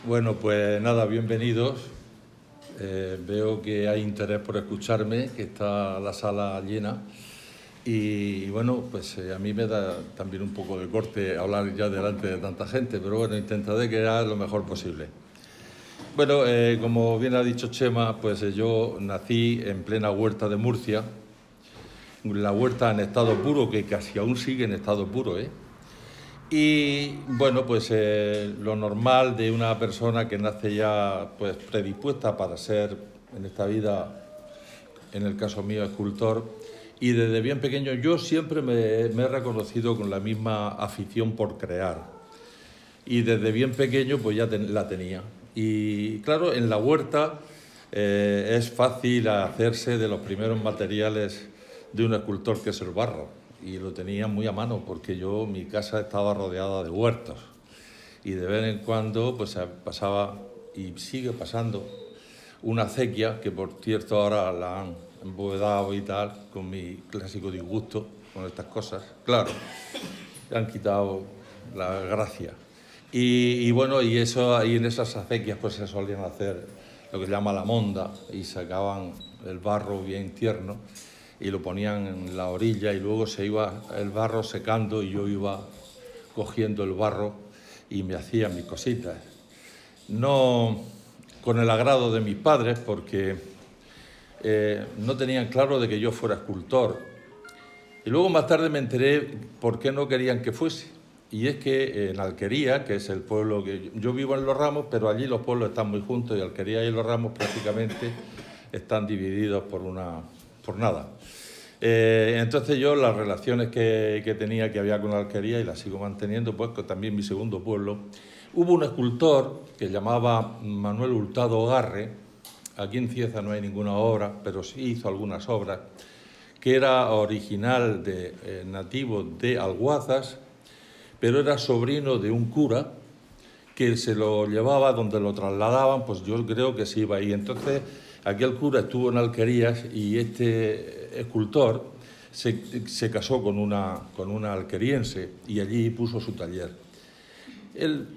Bueno, pues nada, bienvenidos. Veo que hay interés por escucharme, que está la sala llena. Y bueno, pues a mí me da también un poco de corte hablar ya delante de tanta gente, pero bueno, intentaré que haga lo mejor posible. Bueno, como bien ha dicho Chema, pues yo nací en plena huerta de Murcia, la huerta en estado puro, que casi aún sigue en estado puro, ¿eh? Y bueno, pues lo normal de una persona que nace ya pues predispuesta para ser en esta vida, en el caso mío, escultor. Y desde bien pequeño yo siempre me he reconocido con la misma afición por crear. Y desde bien pequeño pues ya la tenía. Y claro, en la huerta es fácil hacerse de los primeros materiales de un escultor, que es el barro. Y lo tenía muy a mano porque mi casa estaba rodeada de huertos. Y de vez en cuando pues pasaba, y sigue pasando, una acequia, que por cierto ahora la han embovedado y tal, con mi clásico disgusto con estas cosas. Claro, le han quitado la gracia. Y bueno, y eso ahí en esas acequias pues se solían hacer lo que se llama la monda, y sacaban el barro bien tierno y lo ponían en la orilla, y luego se iba el barro secando y yo iba cogiendo el barro y me hacía mis cositas. No con el agrado de mis padres, porque no tenían claro de que yo fuera escultor. Y luego más tarde me enteré por qué no querían que fuese. Y es que en Alquería, que es el pueblo que yo vivo en Los Ramos, pero allí los pueblos están muy juntos, y Alquería y Los Ramos prácticamente están divididos por nada. Entonces yo las relaciones que tenía, que había con la Alquería, y las sigo manteniendo, pues que también mi segundo pueblo. Hubo un escultor que llamaba Manuel Hurtado Garre. Aquí en Cieza no hay ninguna obra, pero sí hizo algunas obras, que era original nativo de Alguazas, pero era sobrino de un cura que se lo llevaba donde lo trasladaban, pues yo creo que se iba ahí. Entonces, aquel cura estuvo en Alquerías, y este escultor se casó con una alqueriense, y allí puso su taller. Él,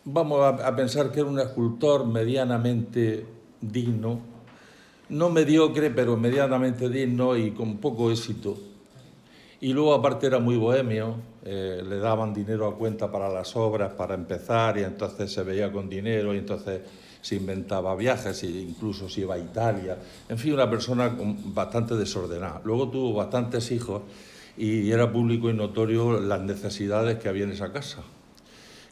vamos a pensar que era un escultor medianamente digno, no mediocre, pero medianamente digno y con poco éxito. Y luego aparte era muy bohemio, le daban dinero a cuenta para las obras, para empezar, y entonces se veía con dinero, y entonces se inventaba viajes, e incluso se iba a Italia. En fin, una persona bastante desordenada. Luego tuvo bastantes hijos, y era público y notorio las necesidades que había en esa casa.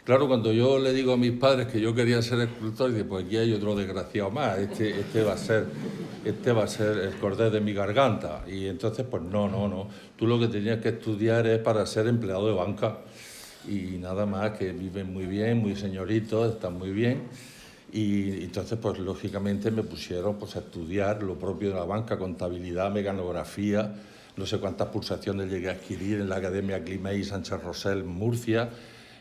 Claro, cuando yo le digo a mis padres que yo quería ser escultor, dice, pues aquí hay otro desgraciado más, este va a ser el cordel de mi garganta. Y entonces, pues no. Tú lo que tenías que estudiar es para ser empleado de banca. Y nada más, que viven muy bien, muy señoritos, están muy bien. Y entonces, pues lógicamente me pusieron pues, a estudiar lo propio de la banca: contabilidad, mecanografía, no sé cuántas pulsaciones llegué a adquirir en la Academia Climay Sánchez Rosell, Murcia.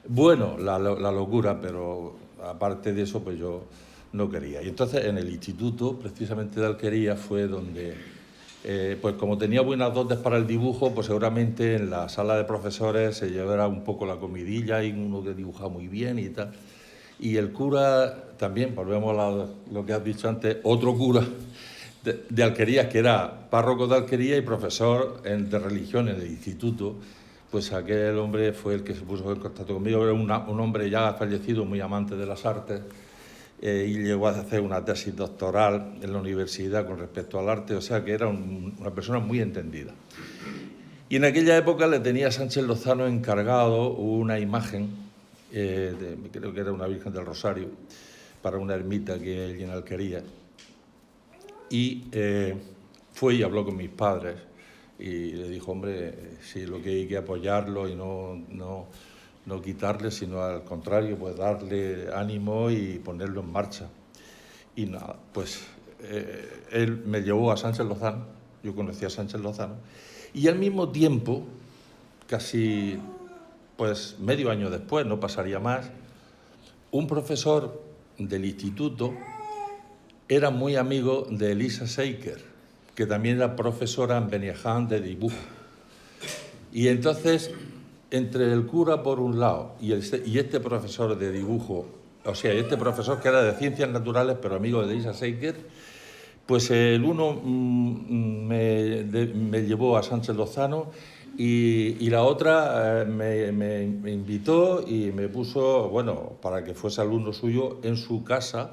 Bueno, la locura, pero aparte de eso, pues yo no quería. Y entonces en el instituto, precisamente de Alquería, fue donde, pues como tenía buenas dotes para el dibujo, pues seguramente en la sala de profesores se llevara un poco la comidilla, y uno que dibujaba muy bien y tal. Y el cura también, volvemos a lo que has dicho antes, otro cura de Alquería, que era párroco de Alquería y profesor de religión en el instituto. Pues aquel hombre fue el que se puso en contacto conmigo. Era un hombre ya fallecido, muy amante de las artes, y llegó a hacer una tesis doctoral en la universidad con respecto al arte, o sea que era una persona muy entendida. Y en aquella época le tenía a Sánchez Lozano encargado una imagen, creo que era una Virgen del Rosario, para una ermita que él en Alquería. Y fue y habló con mis padres, y le dijo, hombre, sí, lo que hay que apoyarlo y no quitarle, sino al contrario, pues darle ánimo y ponerlo en marcha. Y nada, pues él me llevó a Sánchez Lozano, yo conocí a Sánchez Lozano, y al mismo tiempo, casi pues medio año después, no pasaría más, un profesor del instituto era muy amigo de Elisa Seiker, que también era profesora en Beniaján de dibujo. Y entonces, entre el cura por un lado y este profesor de dibujo o sea, este profesor que era de Ciencias Naturales, pero amigo de Isa Seiker, pues el uno me llevó a Sánchez Lozano y la otra me invitó y me puso, bueno, para que fuese alumno suyo en su casa,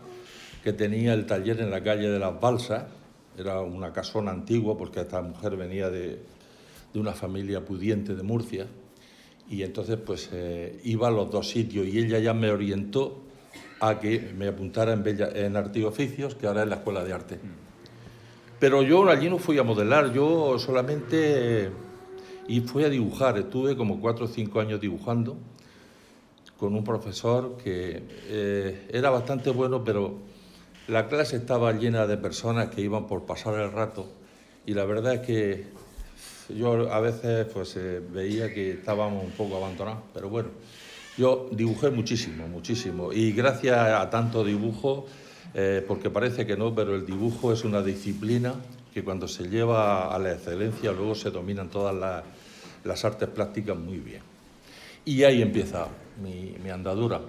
que tenía el taller en la calle de las Balsas. Era una casona antigua porque esta mujer venía de una familia pudiente de Murcia, y entonces pues iba a los dos sitios y ella ya me orientó a que me apuntara en Arte y Oficios, que ahora es la Escuela de Arte. Pero yo allí no fui a modelar, yo solamente y fui a dibujar. Estuve como 4 o 5 años dibujando con un profesor que era bastante bueno, pero la clase estaba llena de personas que iban por pasar el rato, y la verdad es que yo a veces pues veía que estábamos un poco abandonados, pero bueno, yo dibujé muchísimo, muchísimo, y gracias a tanto dibujo, porque parece que no, pero el dibujo es una disciplina que cuando se lleva a la excelencia luego se dominan todas las artes plásticas muy bien. Y ahí empieza mi andadura.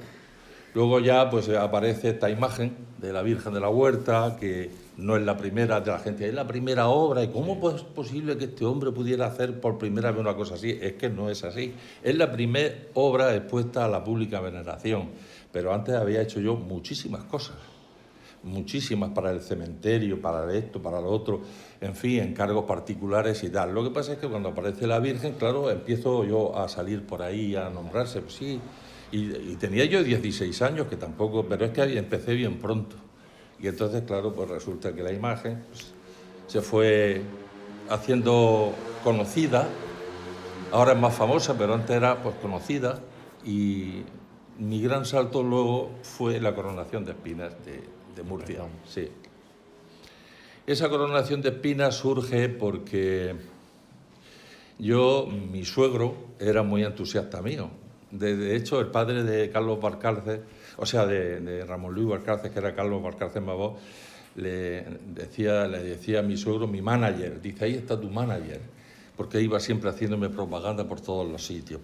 Luego ya pues aparece esta imagen de la Virgen de la Huerta, que no es la primera de la gente, es la primera obra. ¿Y cómo es posible que este hombre pudiera hacer por primera vez una cosa así? Es que no es así. Es la primera obra expuesta a la pública veneración. Pero antes había hecho yo muchísimas cosas. Muchísimas para el cementerio, para esto, para lo otro, en fin, encargos particulares y tal. Lo que pasa es que cuando aparece la Virgen, claro, empiezo yo a salir por ahí, a nombrarse, pues sí. Y tenía yo 16 años, que tampoco, pero es que empecé bien pronto. Y entonces, claro, pues resulta que la imagen pues, se fue haciendo conocida. Ahora es más famosa, pero antes era pues conocida. Y mi gran salto luego fue la coronación de espinas de Murcia. Sí. Esa coronación de espinas surge porque mi suegro era muy entusiasta mío. De hecho, el padre de Carlos Valcárcel, o sea, de Ramón Luis Valcárcel, que era Carlos Valcárcel Mabó, le decía a mi suegro, mi manager, dice, ahí está tu manager, porque iba siempre haciéndome propaganda por todos los sitios,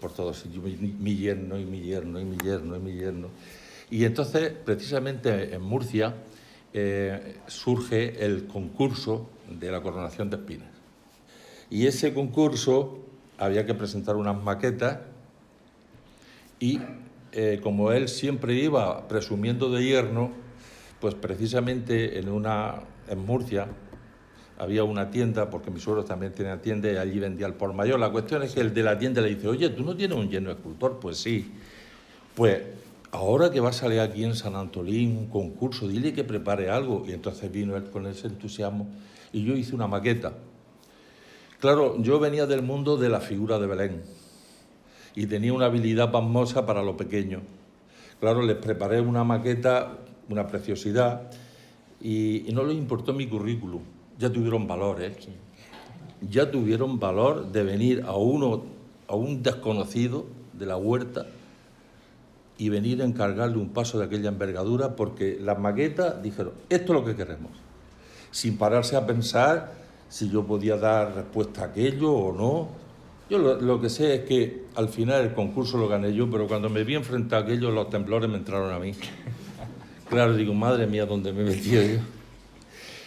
mi yerno, y mi yerno, y mi yerno, y mi yerno. Y entonces, precisamente en Murcia, surge el concurso de la coronación de espinas. Y ese concurso había que presentar unas maquetas y como él siempre iba presumiendo de yerno, pues precisamente en Murcia había una tienda, porque mis suegros también tenían tienda y allí vendía al por mayor. La cuestión es que el de la tienda le dice, oye, ¿tú no tienes un yerno escultor? Pues sí. Pues ahora que va a salir aquí en San Antolín un concurso, dile que prepare algo. Y entonces vino él con ese entusiasmo y yo hice una maqueta. Claro, yo venía del mundo de la figura de Belén y tenía una habilidad pasmosa para lo pequeño. Claro, les preparé una maqueta, una preciosidad, y no les importó mi currículum. Ya tuvieron valor, ¿eh? Ya tuvieron valor de venir a un desconocido de la huerta y venir a encargarle un paso de aquella envergadura, porque las maquetas dijeron, esto es lo que queremos, sin pararse a pensar si yo podía dar respuesta a aquello o no. Yo lo que sé es que al final el concurso lo gané yo, pero cuando me vi enfrente a aquello, los temblores me entraron a mí. Claro, digo, madre mía, ¿dónde me he metido yo?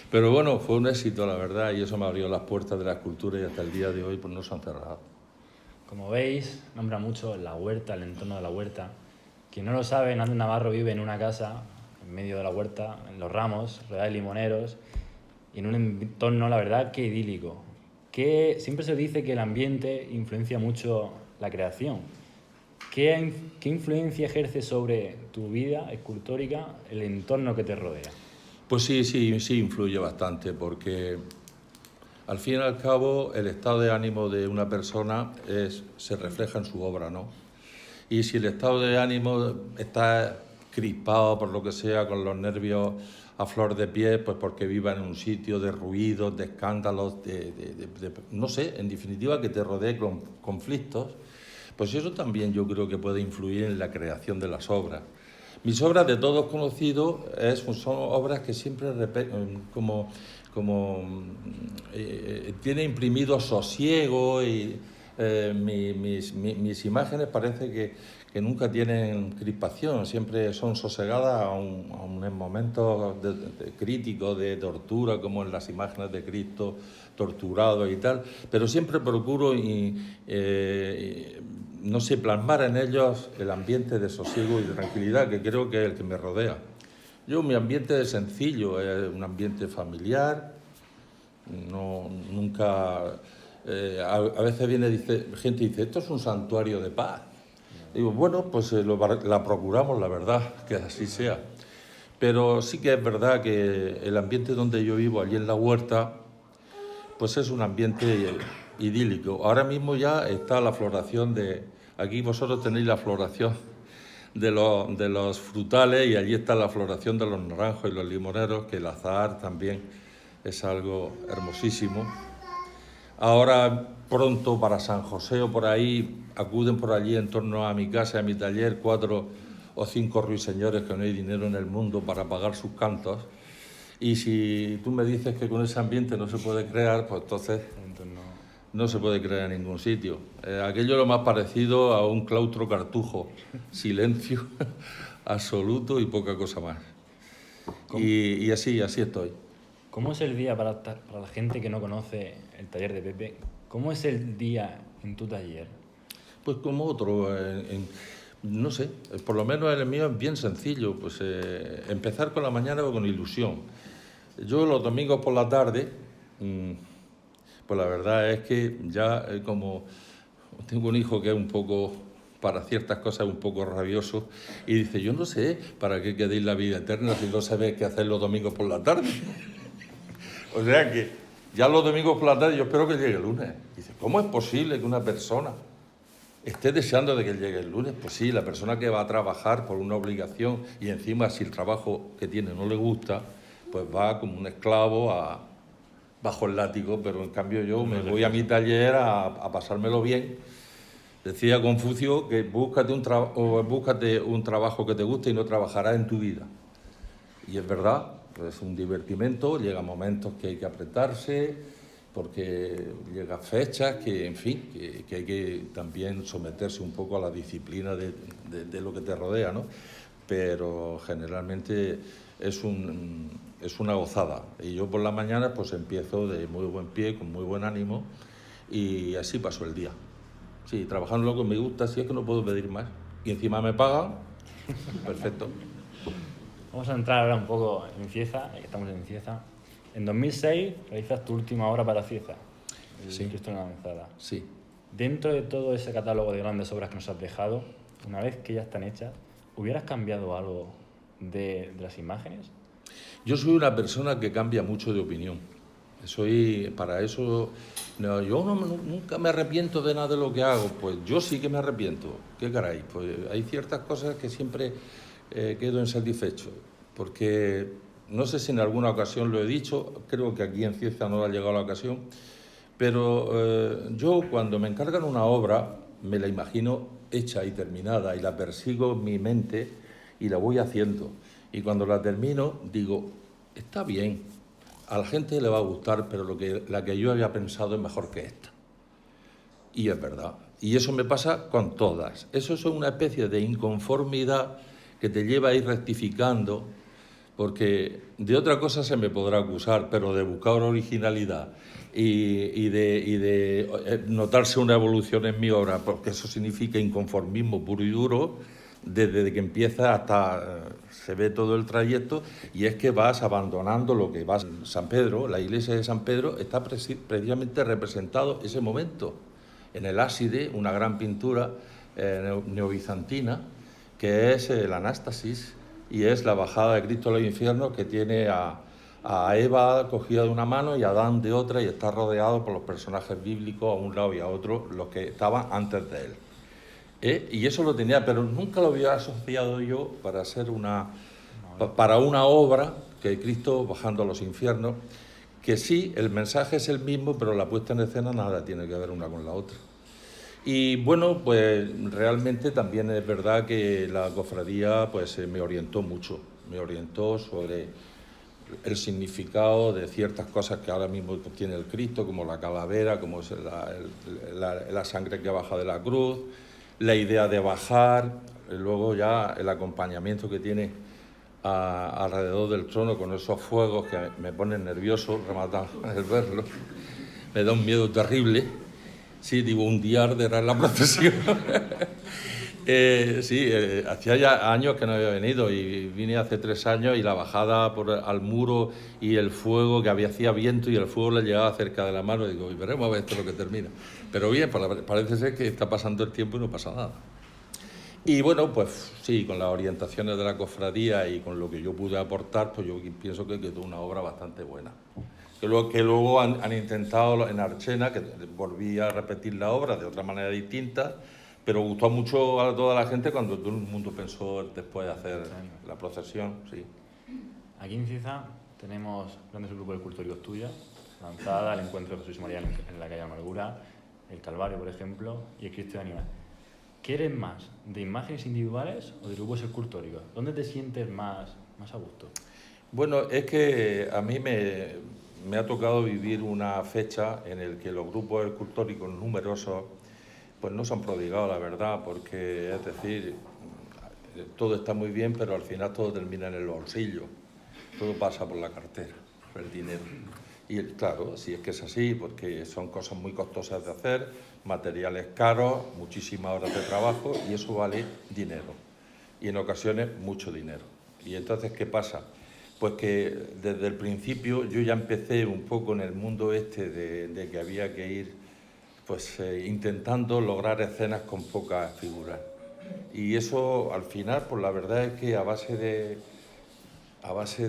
Pero bueno, fue un éxito, la verdad, y eso me abrió las puertas de la escultura y hasta el día de hoy pues no se han cerrado. Como veis, nombra mucho la huerta, el entorno de la huerta. Quien no lo sabe, Hernández Navarro vive en una casa, en medio de la huerta, en Los Ramos, rodeada de limoneros, y en un entorno, la verdad, que idílico. Que siempre se dice que el ambiente influencia mucho la creación. ¿Qué influencia ejerce sobre tu vida escultórica el entorno que te rodea? Pues sí influye bastante, porque al fin y al cabo el estado de ánimo de una persona se refleja en su obra, ¿no? Y si el estado de ánimo está crispado por lo que sea, con los nervios a flor de piel, pues porque viva en un sitio de ruidos, de escándalos, no sé, en definitiva que te rodee con conflictos, pues eso también yo creo que puede influir en la creación de las obras. Mis obras de todos conocidos son obras que siempre tiene imprimido sosiego y mis imágenes parece que que nunca tienen crispación, siempre son sosegadas aun en momentos críticos de tortura, como en las imágenes de Cristo torturado y tal, pero siempre procuro no sé, plasmar en ellos el ambiente de sosiego y de tranquilidad que creo que es el que me rodea. Mi ambiente es sencillo, es un ambiente familiar, nunca... a veces gente dice, esto es un santuario de paz. Digo, bueno, pues la procuramos, la verdad, que así sea. Pero sí que es verdad que el ambiente donde yo vivo, allí en la huerta, pues es un ambiente idílico. Ahora mismo ya está la floración aquí vosotros tenéis la floración de los frutales y allí está la floración de los naranjos y los limoneros, que el azahar también es algo hermosísimo. Ahora pronto para San José o por ahí acuden por allí en torno a mi casa, a mi taller, 4 o 5 ruiseñores que no hay dinero en el mundo para pagar sus cantos. Y si tú me dices que con ese ambiente no se puede crear, pues entonces no se puede crear en ningún sitio. Aquello es lo más parecido a un claustro cartujo, silencio absoluto y poca cosa más. Y así estoy. ¿Cómo es el día para la gente que no conoce el taller de Pepe? ¿Cómo es el día en tu taller? Pues como otro, no sé, por lo menos el mío es bien sencillo, pues empezar con la mañana con ilusión. Yo los domingos por la tarde, pues la verdad es que ya como tengo un hijo que es un poco, para ciertas cosas, un poco rabioso, y dice, yo no sé para qué queréis la vida eterna si no sabéis qué hacer los domingos por la tarde. O sea que ya los domingos por la tarde yo espero que llegue el lunes. Dice, ¿cómo es posible que una persona esté deseando de que llegue el lunes? Pues sí, la persona que va a trabajar por una obligación y encima si el trabajo que tiene no le gusta, pues va como un esclavo bajo el látigo, pero en cambio yo me voy a mi taller a pasármelo bien. Decía Confucio que búscate un trabajo que te guste y no trabajarás en tu vida. Y es verdad. Es un divertimento, llega momentos que hay que apretarse, porque llegan fechas que, en fin, que hay que también someterse un poco a la disciplina de lo que te rodea, ¿no? Pero generalmente es una gozada. Y yo por la mañana pues empiezo de muy buen pie, con muy buen ánimo, y así paso el día. Sí, trabajando lo que me gusta, sí, es que no puedo pedir más. Y encima me pagan, perfecto. Vamos a entrar ahora un poco en Cieza, que estamos en Cieza. En 2006 realizas tu última obra para Cieza, el Cristo en la Lanzada. Sí. Dentro de todo ese catálogo de grandes obras que nos has dejado, una vez que ya están hechas, ¿hubieras cambiado algo de las imágenes? Yo soy una persona que cambia mucho de opinión. Para eso, yo nunca me arrepiento de nada de lo que hago. Pues yo sí que me arrepiento. ¿Qué caray? Pues hay ciertas cosas que siempre quedo insatisfecho, porque no sé si en alguna ocasión lo he dicho, creo que aquí en Cieza no ha llegado la ocasión, pero yo cuando me encargan una obra me la imagino hecha y terminada y la persigo en mi mente y la voy haciendo, y cuando la termino digo, está bien, a la gente le va a gustar, pero la que yo había pensado es mejor que esta. Y es verdad, y eso me pasa con todas. Eso es una especie de inconformidad que te lleva a ir rectificando, porque de otra cosa se me podrá acusar, pero de buscar originalidad y de notarse una evolución en mi obra, porque eso significa inconformismo puro y duro, desde que empieza hasta se ve todo el trayecto, y es que vas abandonando lo que vas. San Pedro, la iglesia de San Pedro, está precisamente representado ese momento en el ábside, una gran pintura neobizantina, que es el Anástasis, y es la bajada de Cristo a los infiernos, que tiene a Eva cogida de una mano y a Adán de otra, y está rodeado por los personajes bíblicos a un lado y a otro, los que estaban antes de él. Y eso lo tenía, pero nunca lo había asociado yo para una obra que Cristo bajando a los infiernos, que sí, el mensaje es el mismo, pero la puesta en escena nada tiene que ver una con la otra. Y bueno, pues realmente también es verdad que la cofradía pues me orientó mucho, me orientó sobre el significado de ciertas cosas que ahora mismo tiene el Cristo, como la calavera, como es la sangre que baja de la cruz, la idea de bajar, luego ya el acompañamiento que tiene alrededor del trono con esos fuegos que me ponen nervioso, rematar el verlo, me da un miedo terrible. Sí, digo, un día arderá en la procesión. Hacía ya años que no había venido y vine hace 3 años y la bajada al muro y el fuego, que hacía viento y el fuego le llegaba cerca de la mano, y digo, y veremos a ver esto lo que termina. Pero bien, parece ser que está pasando el tiempo y no pasa nada. Y bueno, pues sí, con las orientaciones de la cofradía y con lo que yo pude aportar, pues yo pienso que quedó una obra bastante buena. Que luego han intentado en Archena, que volví a repetir la obra de otra manera distinta, pero gustó mucho a toda la gente cuando todo el mundo pensó después de hacer la procesión, sí. Aquí en Cieza tenemos grandes grupos de cultóricos tuyos, Lanzada, el Encuentro de Jesús y María en la calle Amargura, el Calvario, por ejemplo, y el Cristo de Animal. ¿Qué eres más, de imágenes individuales o de grupos escultóricos? ¿Dónde te sientes más a gusto? Bueno, es que a mí me ha tocado vivir una fecha en la que los grupos escultóricos numerosos pues no se han prodigado, la verdad, porque es decir, todo está muy bien, pero al final todo termina en el bolsillo, todo pasa por la cartera, por el dinero. Y claro, si es que es así, porque son cosas muy costosas de hacer, materiales caros, muchísimas horas de trabajo, y eso vale dinero, y en ocasiones mucho dinero. Y entonces, ¿qué pasa? Pues que desde el principio yo ya empecé un poco en el mundo de que había que ir pues intentando lograr escenas con pocas figuras. Y eso al final, pues la verdad es que a base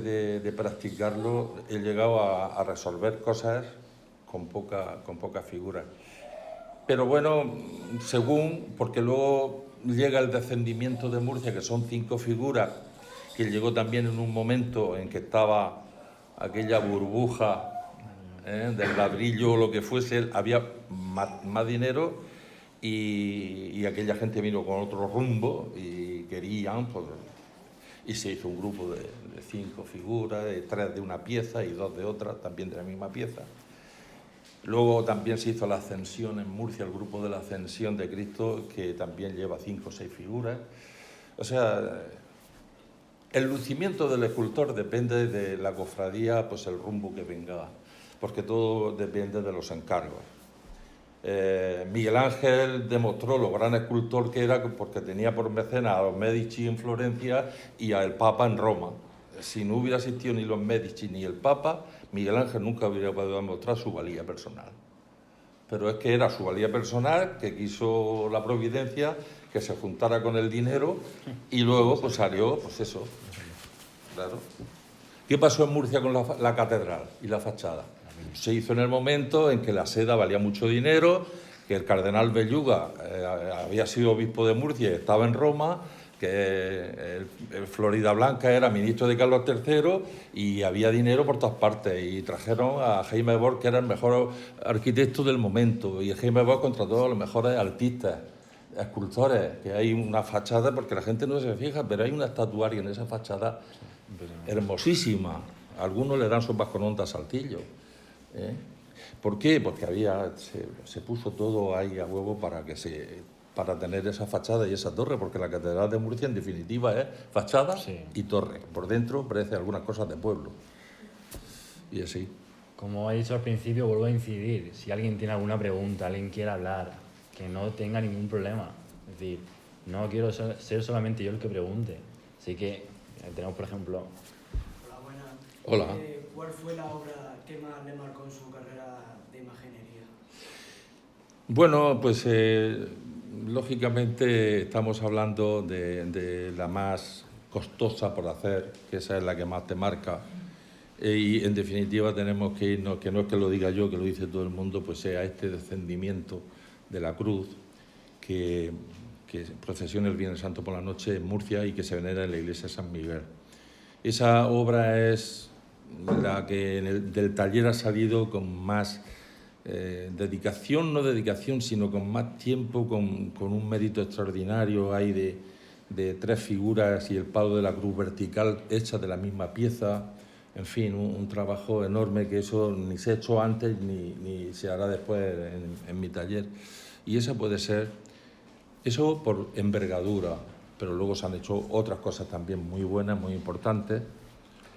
de practicarlo he llegado a resolver cosas con pocas figuras. Pero bueno, porque luego llega el descendimiento de Murcia, que son 5 figuras, que llegó también en un momento en que estaba aquella burbuja del ladrillo o lo que fuese, había más dinero y aquella gente vino con otro rumbo y querían, pues, y se hizo un grupo de 5 figuras, 3 de una pieza y 2 de otra, también de la misma pieza. Luego también se hizo la Ascensión en Murcia, el grupo de la Ascensión de Cristo, que también lleva 5 o 6 figuras. O sea, el lucimiento del escultor depende de la cofradía, pues el rumbo que venga, porque todo depende de los encargos. Miguel Ángel demostró lo gran escultor que era porque tenía por mecenas a los Medici en Florencia y al Papa en Roma. Si no hubiera existido ni los Medici ni el Papa, Miguel Ángel nunca hubiera podido demostrar su valía personal. Pero es que era su valía personal, que quiso la providencia, que se juntara con el dinero y luego pues salió, pues eso, claro. ¿Qué pasó en Murcia con la catedral y la fachada? Se hizo en el momento en que la seda valía mucho dinero, que el cardenal Belluga había sido obispo de Murcia y estaba en Roma, que el Florida Blanca era ministro de Carlos III y había dinero por todas partes. Y trajeron a Jaime Bor, que era el mejor arquitecto del momento, y Jaime Bor contrató a los mejores artistas, escultores, que hay una fachada, porque la gente no se fija, pero hay una estatuaria en esa fachada hermosísima. Algunos le dan sopas con ondas Saltillo. ¿Por qué? Porque se puso todo ahí a huevo para tener esa fachada y esa torre, porque la Catedral de Murcia en definitiva es fachada y torre. Por dentro parece algunas cosas de pueblo. Y así. Como he dicho al principio, vuelvo a incidir, si alguien tiene alguna pregunta, alguien quiere hablar, que no tenga ningún problema. Es decir, no quiero ser solamente yo el que pregunte. Así que tenemos, por ejemplo... Hola, buenas. Hola. ¿Cuál fue la obra que más le marcó en su carrera de imaginería? Bueno, pues lógicamente estamos hablando de la más costosa por hacer, que esa es la que más te marca. Y en definitiva tenemos que irnos, que no es que lo diga yo, que lo dice todo el mundo, pues sea este descendimiento de la cruz que procesiona el Viernes Santo por la noche en Murcia y que se venera en la iglesia de San Miguel. Esa obra es la que del taller ha salido con más dedicación, sino con más tiempo, con un mérito extraordinario. Hay de 3 figuras y el palo de la cruz vertical hecha de la misma pieza. En fin, un trabajo enorme que eso ni se ha hecho antes ni se hará después en mi taller. Y esa puede ser Eso por envergadura, pero luego se han hecho otras cosas también muy buenas, muy importantes.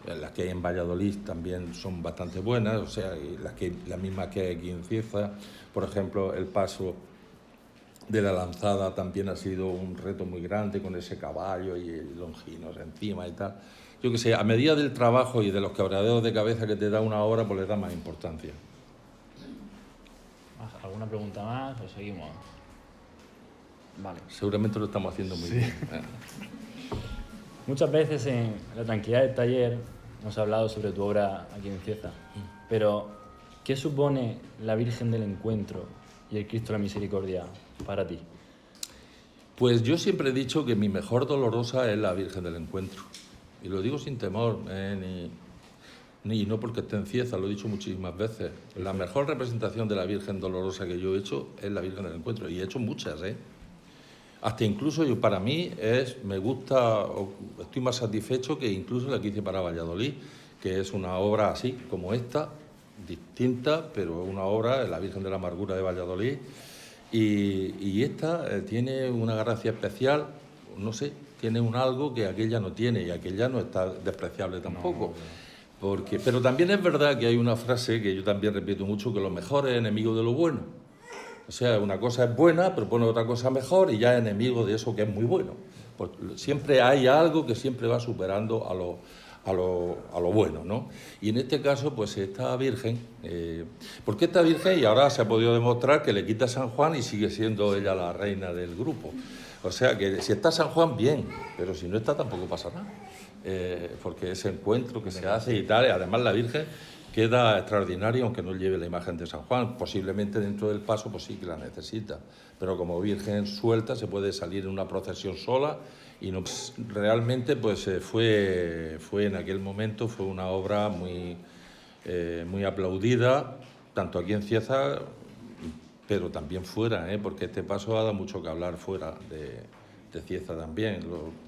Las que hay en Valladolid también son bastante buenas, o sea, y las mismas que hay aquí en Cieza. Por ejemplo, el paso de la Lanzada también ha sido un reto muy grande con ese caballo y el Longinos encima y tal. Yo que sé, a medida del trabajo y de los quebraderos de cabeza que te da una obra, pues le da más importancia. ¿Alguna pregunta más o seguimos? Vale. Seguramente lo estamos haciendo muy bien. Muchas veces en la tranquilidad del taller nos ha hablado sobre tu obra aquí en Cieza, pero ¿qué supone la Virgen del Encuentro y el Cristo de la Misericordia para ti? Pues yo siempre he dicho que mi mejor dolorosa es la Virgen del Encuentro. Y lo digo sin temor, ni no porque esté en Cieza, lo he dicho muchísimas veces. La mejor representación de la Virgen dolorosa que yo he hecho es la Virgen del Encuentro. Y he hecho muchas, ¿eh? Hasta incluso yo, para mí, me gusta, estoy más satisfecho que incluso la que hice para Valladolid, que es una obra así, como esta, distinta, pero una obra, la Virgen de la Amargura de Valladolid. Y esta tiene una gracia especial, no sé, tiene un algo que aquella no tiene, y aquella no está despreciable tampoco. Pero también es verdad que hay una frase que yo también repito mucho, que lo mejor es enemigo de lo bueno. O sea, una cosa es buena, propone otra cosa mejor y ya es enemigo de eso que es muy bueno. Pues siempre hay algo que siempre va superando a lo bueno, ¿no? Y en este caso, pues esta Virgen, porque esta Virgen, y ahora se ha podido demostrar que le quita San Juan y sigue siendo ella la reina del grupo. O sea, que si está San Juan, bien, pero si no está, tampoco pasa nada. Porque ese encuentro que se hace y tal, y además la Virgen queda extraordinaria, aunque no lleve la imagen de San Juan. Posiblemente dentro del paso, pues sí que la necesita. Pero como Virgen suelta, se puede salir en una procesión sola y no, realmente pues fue en aquel momento, fue una obra muy aplaudida, tanto aquí en Cieza, pero también fuera, porque este paso ha dado mucho que hablar fuera de Cieza también,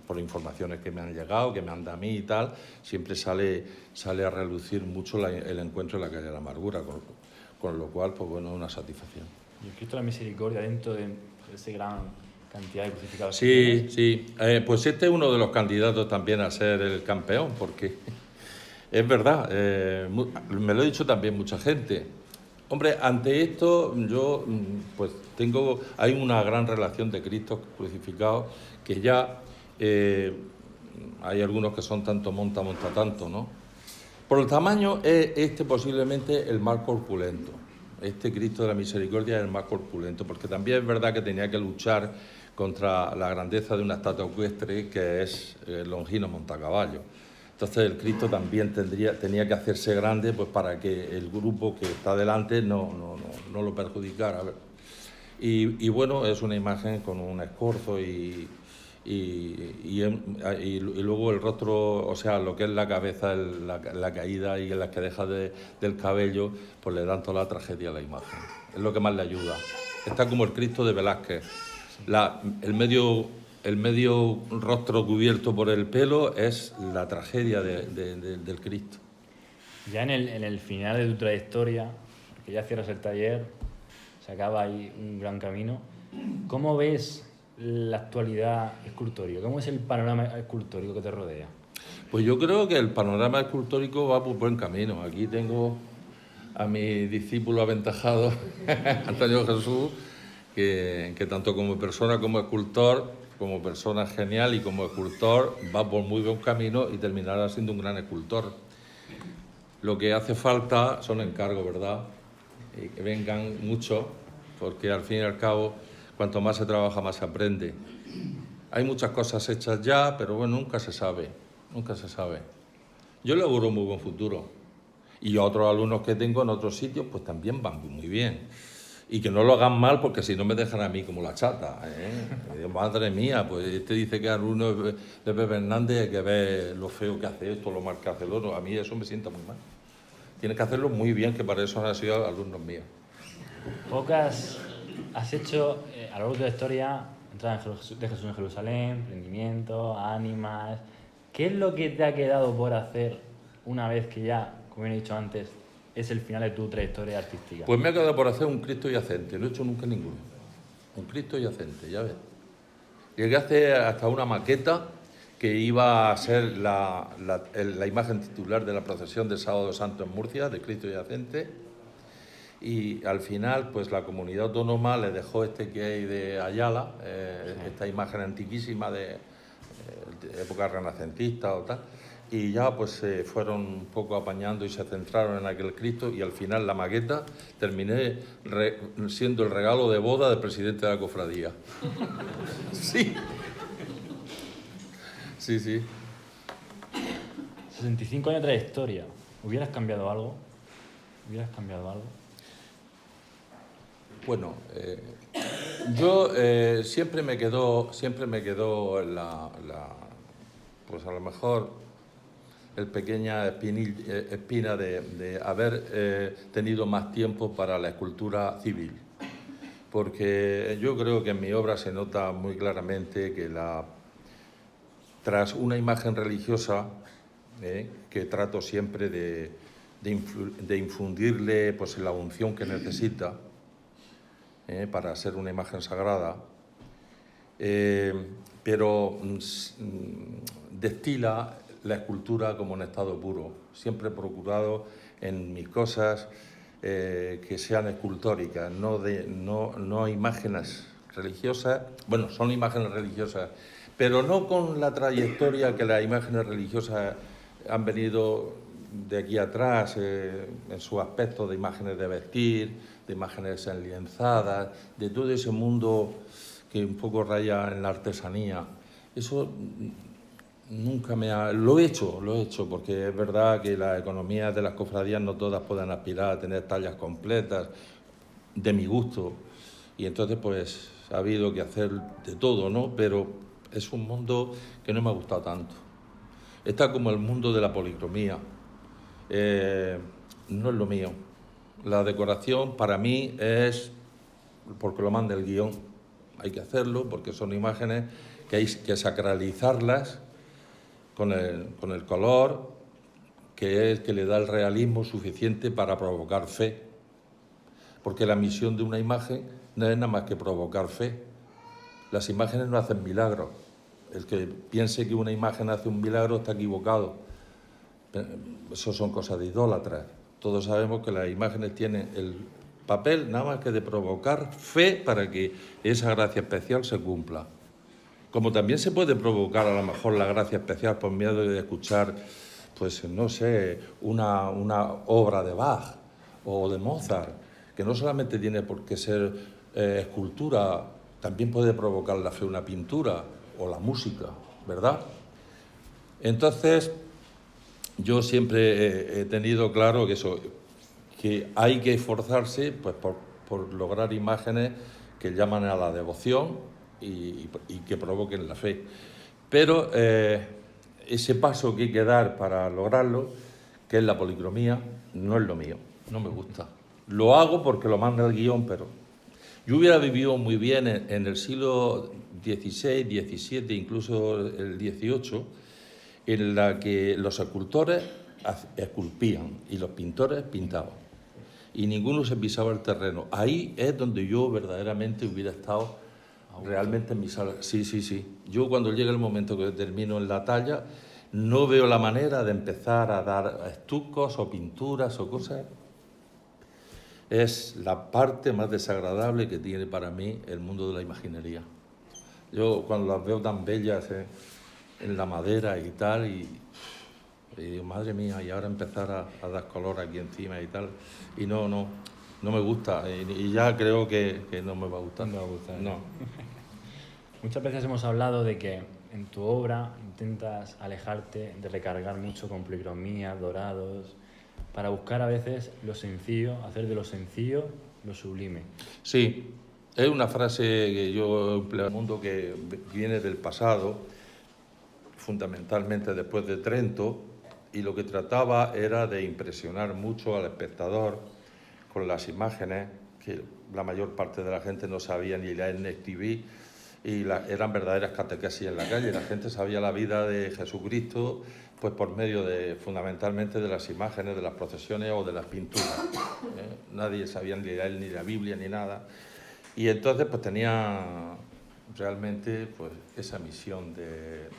por informaciones que me han llegado, que me han dado a mí y tal, siempre sale a relucir mucho el encuentro en la calle de la Amargura, con lo cual, pues bueno, es una satisfacción. ¿Y el Cristo de la Misericordia dentro de esa gran cantidad de crucificados? Sí. Pues este es uno de los candidatos también a ser el campeón, porque es verdad, me lo ha dicho también mucha gente. Hombre, ante esto yo pues hay una gran relación de Cristos crucificados que ya hay algunos que son tanto monta tanto, ¿no? Por el tamaño es este posiblemente el más corpulento. Este Cristo de la Misericordia es el más corpulento, porque también es verdad que tenía que luchar contra la grandeza de una estatua ecuestre que es Longino Montacaballo. Entonces el Cristo también tenía que hacerse grande, pues para que el grupo que está delante no lo perjudicara. Y bueno, es una imagen con un escorzo y luego el rostro, o sea, lo que es la cabeza, la caída y las que deja del cabello, pues le dan toda la tragedia a la imagen. Es lo que más le ayuda. Está como el Cristo de Velázquez. El medio rostro cubierto por el pelo es la tragedia del Cristo. Ya en el final de tu trayectoria, que ya cierras el taller, se acaba ahí un gran camino, ¿cómo ves la actualidad escultórica? ¿Cómo es el panorama escultórico que te rodea? Pues yo creo que el panorama escultórico va por buen camino. Aquí tengo a mi discípulo aventajado, Antonio Jesús, que tanto como persona como escultor, como persona genial y como escultor, va por muy buen camino y terminará siendo un gran escultor. Lo que hace falta son encargos, ¿verdad? Y que vengan muchos, porque al fin y al cabo, cuanto más se trabaja, más se aprende. Hay muchas cosas hechas ya, pero bueno, nunca se sabe. Yo le auguro muy buen futuro. Y otros alumnos que tengo en otros sitios, pues también van muy bien. Y que no lo hagan mal, porque si no me dejan a mí como la chata, ¿eh? Madre mía, pues este dice que es alumno de Pepe Hernández, que ve lo feo que hace esto, lo mal que hace el otro. A mí eso me sienta muy mal. Tienes que hacerlo muy bien, que para eso han sido alumnos míos. Pocas has hecho a lo largo de la historia, entrada de Jesús en Jerusalén, emprendimiento, ánimas. ¿Qué es lo que te ha quedado por hacer una vez que ya, como he dicho antes, es el final de tu trayectoria artística? Pues me ha quedado por hacer un Cristo yacente, no he hecho nunca ninguno. Un Cristo yacente, ya ves. Llegué a hacer hasta una maqueta que iba a ser la imagen titular de la procesión del Sábado Santo en Murcia, de Cristo Yacente. Y al final, pues la comunidad autónoma le dejó este que hay de Ayala, esta imagen antiquísima de época renacentista o tal, y ya pues se fueron un poco apañando y se centraron en aquel Cristo, y al final la maqueta terminé siendo el regalo de boda del presidente de la cofradía. Sí. Sí, sí. 65 años de trayectoria. ¿Hubieras cambiado algo? ¿Hubieras cambiado algo? Bueno, yo siempre me quedó pues a lo mejor el pequeña espina de haber tenido más tiempo para la escultura civil, porque yo creo que en mi obra se nota muy claramente que tras una imagen religiosa, que trato siempre de infundirle pues la unción que necesita, para ser una imagen sagrada, pero destila la escultura como en estado puro. Siempre he procurado en mis cosas que sean escultóricas, no imágenes religiosas. Bueno, son imágenes religiosas, pero no con la trayectoria que las imágenes religiosas han venido de aquí atrás, en su aspecto de imágenes de vestir, de imágenes enlienzadas, de todo ese mundo que un poco raya en la artesanía. Eso nunca Lo he hecho, porque es verdad que las economías de las cofradías no todas pueden aspirar a tener tallas completas de mi gusto, y entonces pues ha habido que hacer de todo, ¿no? Pero es un mundo que no me ha gustado tanto. Está como el mundo de la policromía. No es lo mío. La decoración para mí es porque lo manda el guión. Hay que hacerlo porque son imágenes que hay que sacralizarlas con el color, que es que le da el realismo suficiente para provocar fe. Porque la misión de una imagen no es nada más que provocar fe. Las imágenes no hacen milagros. El que piense que una imagen hace un milagro está equivocado. Eso son cosas de idólatras. Todos sabemos que las imágenes tienen el papel nada más que de provocar fe para que esa gracia especial se cumpla. Como también se puede provocar a lo mejor la gracia especial por miedo de escuchar, pues no sé, una obra de Bach o de Mozart, que no solamente tiene por qué ser escultura, también puede provocar la fe una pintura o la música, ¿verdad? Entonces, yo siempre he tenido claro que hay que esforzarse pues, por lograr imágenes que llaman a la devoción y que provoquen la fe. Pero ese paso que hay que dar para lograrlo, que es la policromía, no es lo mío, no me gusta. Lo hago porque lo manda el guión, pero yo hubiera vivido muy bien en el siglo XVI, XVII, incluso el XVIII, en la que los escultores esculpían y los pintores pintaban. Y ninguno se pisaba el terreno. Ahí es donde yo verdaderamente hubiera estado realmente en mi sala. Sí, sí, sí. Yo cuando llega el momento que termino en la talla, no veo la manera de empezar a dar estucos o pinturas o cosas. Es la parte más desagradable que tiene para mí el mundo de la imaginería. Yo cuando las veo tan bellas en la madera y tal, y digo, madre mía, y ahora empezar a dar color aquí encima y tal, y no me gusta, y ya creo que no me va a gustar. No me va a gustar. No. Muchas veces hemos hablado de que en tu obra intentas alejarte de recargar mucho con policromía, dorados, para buscar a veces lo sencillo, hacer de lo sencillo lo sublime. Sí, es una frase que yo empleo en el mundo que viene del pasado, fundamentalmente después de Trento, y lo que trataba era de impresionar mucho al espectador con las imágenes, que la mayor parte de la gente no sabía ni leer ni escribir, y eran verdaderas catequesis en la calle. La gente sabía la vida de Jesucristo pues por medio fundamentalmente de las imágenes, de las procesiones o de las pinturas. Nadie sabía ni leer ni la Biblia ni nada. Y entonces pues tenía realmente pues, esa misión de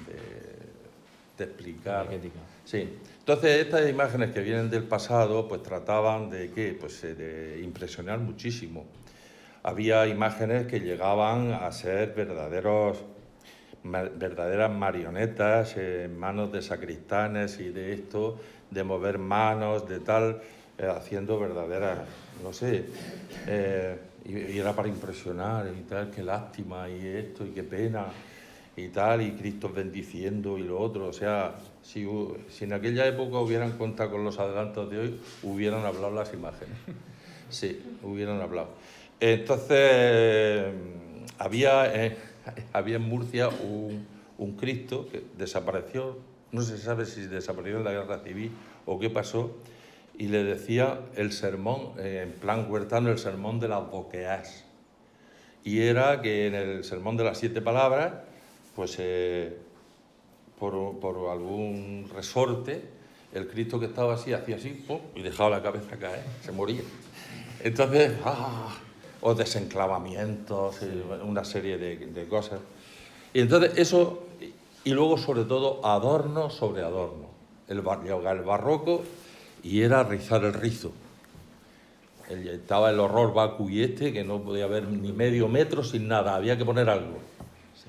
explicar. Arquetípica. Sí. Entonces, estas imágenes que vienen del pasado, pues trataban de ¿qué? Pues de impresionar muchísimo. Había imágenes que llegaban a ser verdaderas marionetas en manos de sacristanes y de esto, de mover manos, de tal, haciendo verdaderas, no sé, y era para impresionar y tal, qué lástima y esto y qué pena y tal, y Cristo bendiciendo y lo otro. O sea, si en aquella época hubieran contado con los adelantos de hoy, hubieran hablado las imágenes. Sí, hubieran hablado. Entonces, había en Murcia un Cristo que desapareció, no se sabe si desapareció en la Guerra Civil o qué pasó, y le decía el sermón, en plan huertano, el sermón de las boqueás. Y era que en el sermón de las 7 palabras, pues por algún resorte, el Cristo que estaba así, hacía así, ¡pum!, y dejaba la cabeza caer, se moría. Entonces, o desenclavamientos, una serie de cosas. Y entonces eso, y luego sobre todo adorno sobre adorno. El barroco, y era rizar el rizo. Estaba el horror vacui que no podía haber ni medio metro sin nada, había que poner algo.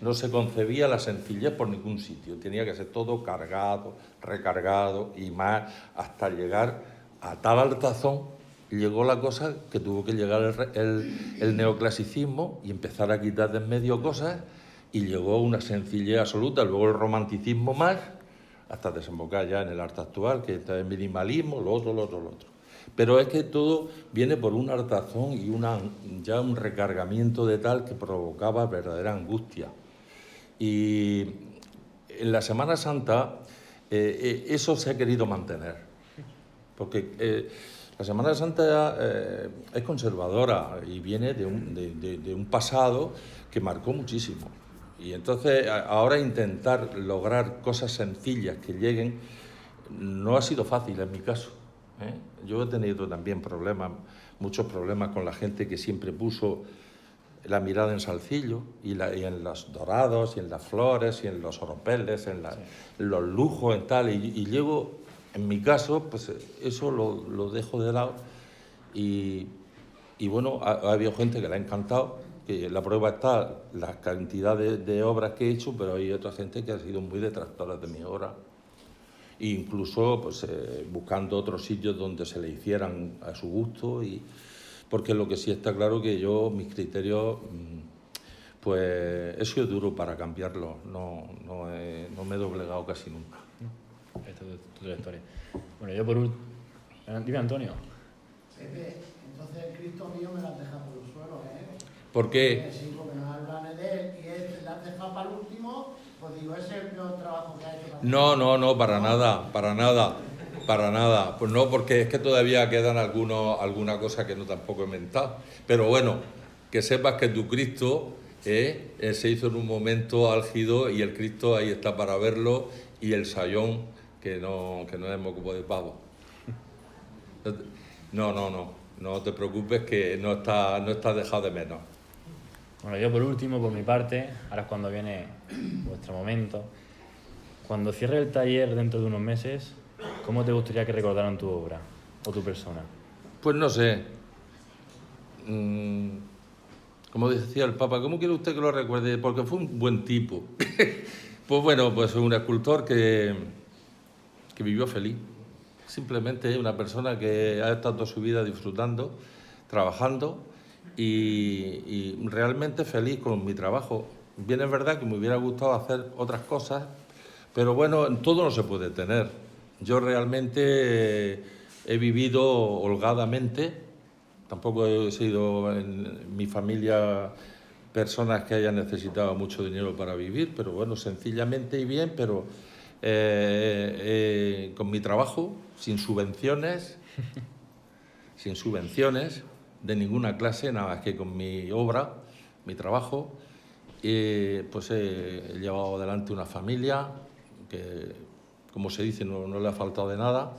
No se concebía la sencillez por ningún sitio, tenía que ser todo cargado, recargado y más, hasta llegar a tal altazón. Llegó la cosa que tuvo que llegar el neoclasicismo y empezar a quitar de en medio cosas, y llegó una sencillez absoluta, luego el romanticismo más, hasta desembocar ya en el arte actual, que está el minimalismo, lo otro. Pero es que todo viene por un hartazón y ya un recargamiento de tal que provocaba verdadera angustia. Y en la Semana Santa eso se ha querido mantener, porque la Semana Santa es conservadora y viene de un pasado que marcó muchísimo. Y entonces ahora intentar lograr cosas sencillas que lleguen no ha sido fácil en mi caso. Yo he tenido también muchos problemas con la gente que siempre puso la mirada en Salcillo y en los dorados y en las flores y en los oropeles, en los lujos, en tal. Y llego, en mi caso, pues eso lo dejo de lado. Y bueno, ha habido gente que le ha encantado, que la prueba está la cantidad de obras que he hecho, pero hay otra gente que ha sido muy detractora de mi obra. E incluso pues, buscando otros sitios donde se le hicieran a su gusto, porque lo que sí está claro que yo, mis criterios, pues he sido duro para cambiarlos, no me he doblegado casi nunca. Esta es tu trayectoria. Bueno, yo por último... Dime, Antonio. Pepe, entonces el Cristo mío me lo has dejado por los suelos, ¿eh? ¿Por qué? Sí, porque nos hablan de él y le has dejado para el último, pues digo, ese es el peor trabajo que ha hecho. No, para nada. Pues no, porque es que todavía quedan alguna cosa que no tampoco he mentado. Pero bueno, que sepas que tu Cristo se hizo en un momento álgido y el Cristo ahí está para verlo, y el sayón que no es moco de pavo. No te preocupes, que no está dejado de menos. Bueno, yo por último, por mi parte, ahora es cuando viene vuestro momento. Cuando cierre el taller dentro de unos meses, ¿cómo te gustaría que recordaran tu obra o tu persona? Pues no sé. Como decía el Papa, ¿cómo quiere usted que lo recuerde? Porque fue un buen tipo. Pues bueno, pues un escultor que vivió feliz. Simplemente una persona que ha estado toda su vida disfrutando, trabajando y realmente feliz con mi trabajo. Bien, es verdad que me hubiera gustado hacer otras cosas, pero bueno, todo no se puede tener. Yo realmente he vivido holgadamente, tampoco he sido en mi familia personas que hayan necesitado mucho dinero para vivir, pero bueno, sencillamente y bien, pero con mi trabajo, sin subvenciones de ninguna clase, nada más que con mi obra, mi trabajo, pues he llevado adelante una familia que, como se dice, no le ha faltado de nada,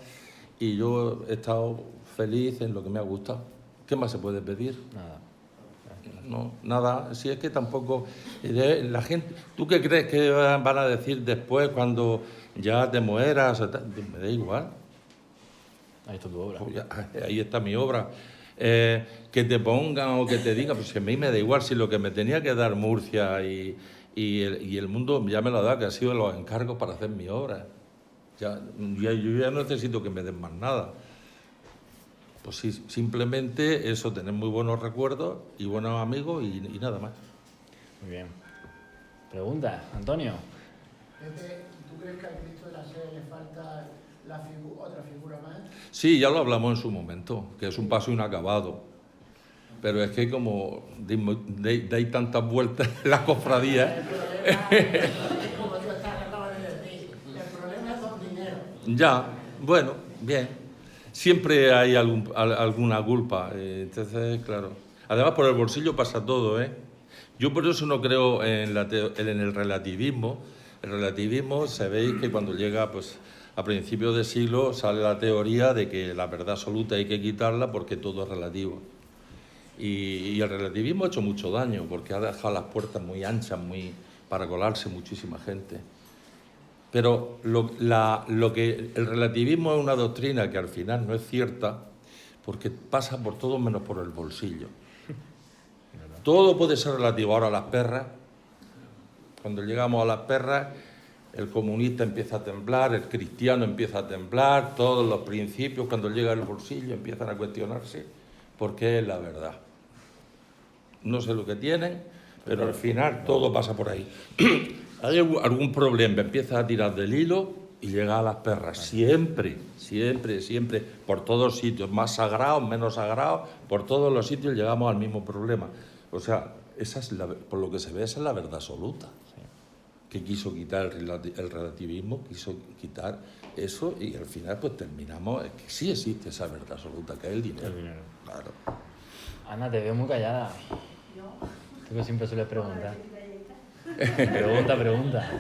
y yo he estado feliz en lo que me ha gustado. ¿Qué más se puede pedir? Nada. no, nada. Si es que tampoco... La gente, ¿tú qué crees que van a decir después cuando ya te mueras? Me da igual. Ahí está tu obra. Pues ahí está mi obra. Que te pongan o que te digan, pues a mí me da igual. Si lo que me tenía que dar Murcia y el mundo ya me lo da, que ha sido los encargos para hacer mi obra. Yo ya no necesito que me den más nada. Pues sí, simplemente eso, tener muy buenos recuerdos y buenos amigos y nada más. Muy bien. Pregunta, Antonio. Pepe, ¿tú crees que al Cristo de la Sed le falta otra figura más? Sí, ya lo hablamos en su momento, que es un paso inacabado. Pero es que como dais tantas vueltas en la cofradía... El problema es como tú acabas de decir, el problema es con dinero. Ya, bueno, bien. Siempre hay alguna culpa. Entonces, claro. Además, por el bolsillo pasa todo, ¿eh? Yo por eso no creo en el relativismo. El relativismo, sabéis que cuando llega pues, a principios de siglo sale la teoría de que la verdad absoluta hay que quitarla porque todo es relativo. Y el relativismo ha hecho mucho daño porque ha dejado las puertas muy anchas para colarse muchísima gente. Pero el relativismo es una doctrina que al final no es cierta porque pasa por todo menos por el bolsillo. Todo puede ser relativo. Ahora las perras, cuando llegamos a las perras, el comunista empieza a temblar, el cristiano empieza a temblar, todos los principios cuando llega el bolsillo empiezan a cuestionarse porque es la verdad. No sé lo que tienen, pero al final todo pasa por ahí. Hay algún problema, empieza a tirar del hilo y llega a las perras. Siempre, siempre, siempre, por todos sitios, más sagrados, menos sagrados, por todos los sitios llegamos al mismo problema. O sea, por lo que se ve, esa es la verdad absoluta. Que quiso quitar el relativismo, quiso quitar eso y al final pues terminamos, es que sí existe esa verdad absoluta, que es el dinero. Claro. Ana, te veo muy callada. No. Tú que siempre sueles preguntar. Pregunta. Pregunta. A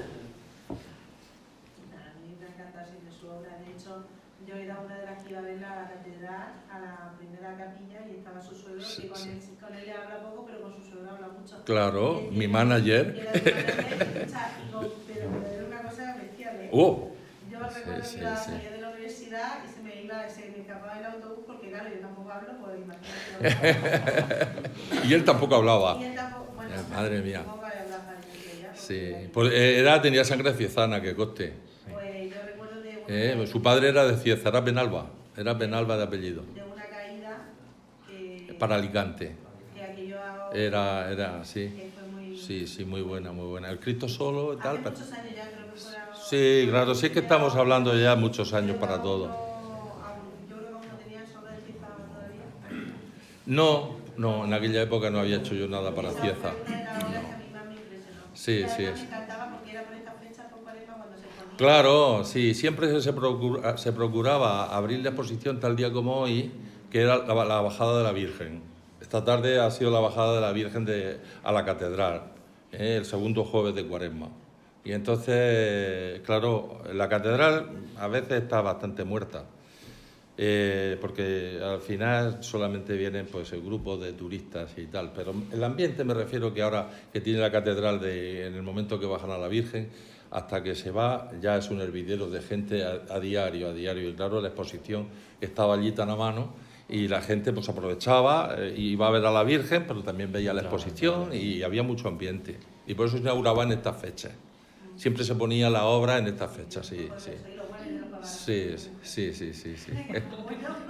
mí me encanta siempre su obra. De hecho, yo era una de las que iba a ver la catedral, a la primera capilla, y estaba su suegro, Sí, que con sí. él le habla poco, pero con su suegro habla mucho. Claro, Y mi era- manager. y era su manager, escucha, pero era una cosa bestial, ¿eh? ¡Oh! Yo recuerdo Sí, que iba a sí. salir de la universidad y se me escapaba el autobús porque, claro, yo tampoco hablo, pues imagínate. Y él tampoco hablaba. Y él tampoco, bueno, Madre mía. tampoco hablaba ni ella, Sí, porque- pues tenía sangre ciezana, que coste. Pues yo recuerdo de Su padre era de Cieza, era Penalba de apellido, de una caída para Alicante. que aquello Sí. que fue muy... Sí, muy buena, muy buena. El Cristo solo y tal. Hace muchos años ya, creo que fuera... Sí, claro, sí es que estamos hablando ya muchos años para todo. Yo creo que aún no tenía sobre el Cieza todavía. No, en aquella época no había hecho yo nada para Esa Cieza. fue una de las obras que a mí más me impresionó. Sí, Y además sí. me encantaba porque era por esta fecha, por Cuaresma, cuando se ponía... Claro, sí, siempre se procuraba abrir la exposición tal día como hoy, que era la bajada de la Virgen. Esta tarde ha sido la bajada de la Virgen a la catedral, el segundo jueves de Cuaresma. Y entonces, claro, la catedral a veces está bastante muerta, porque al final solamente vienen pues el grupo de turistas y tal, pero el ambiente me refiero que ahora que tiene la catedral en el momento que bajan a la Virgen, hasta que se va ya es un hervidero de gente a diario, y claro, la exposición estaba allí tan a mano y la gente pues aprovechaba, iba a ver a la Virgen, pero también veía la exposición y había mucho ambiente. Y por eso se inauguraba en estas fechas. Siempre se ponía la obra en estas fechas, sí. Sí.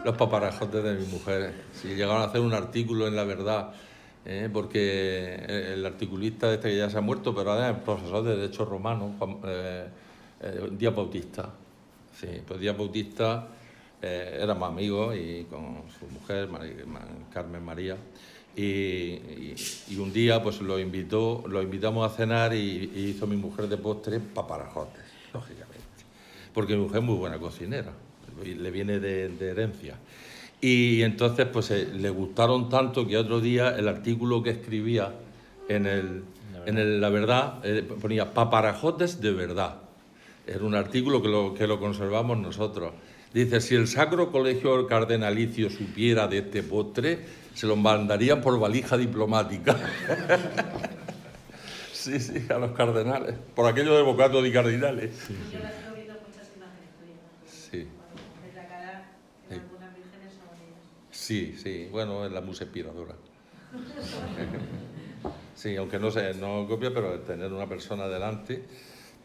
Los paparajotes de mi mujer. Sí, llegaron a hacer un artículo en La Verdad, porque el articulista que ya se ha muerto, pero ahora es profesor de Derecho Romano, Díaz Bautista. Sí, pues Díaz Bautista éramos amigos y con su mujer, Carmen María. Y un día pues lo invitamos a cenar y hizo mi mujer de postre paparajotes, lógicamente. Porque mi mujer es muy buena cocinera, le viene de herencia. Y entonces pues le gustaron tanto que otro día el artículo que escribía en La Verdad ponía paparajotes de verdad. Era un artículo que lo conservamos nosotros. Dice, si el Sacro Colegio Cardenalicio supiera de este postre, se lo mandarían por valija diplomática. Sí, sí, a los cardenales, por aquello de bocato di cardinales. Yo las estoy viendo muchas imágenes tuyas. Sí. Cuando ves la cara, en Sí. algunas vírgenes son ellas. Sí, sí, bueno, es la musa inspiradora. Sí, aunque no copia, pero tener una persona delante,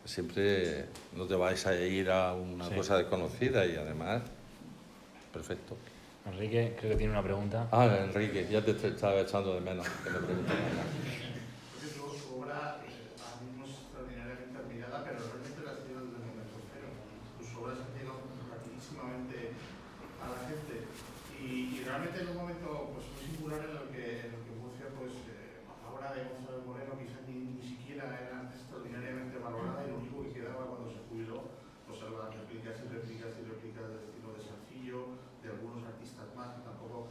siempre no te vais a ir a una Sí. cosa desconocida y además, perfecto. Enrique, creo que tiene una pregunta. Ah, Enrique, ya te estaba echando de menos que me preguntas nada. Porque su obra a mí no es extraordinariamente admirada, pero realmente la ha sido desde el momento cero. Sus obras han llegado rapidísimamente a la gente y realmente en un momento pues, muy singular en el que Murcia, pues, la obra de González Moreno quizás ni siquiera era extraordinariamente valorada y lo único que quedaba cuando se jubiló pues eran las réplicas y réplicas y réplicas del estilo de Salcillo, de algunos artistas más que tampoco,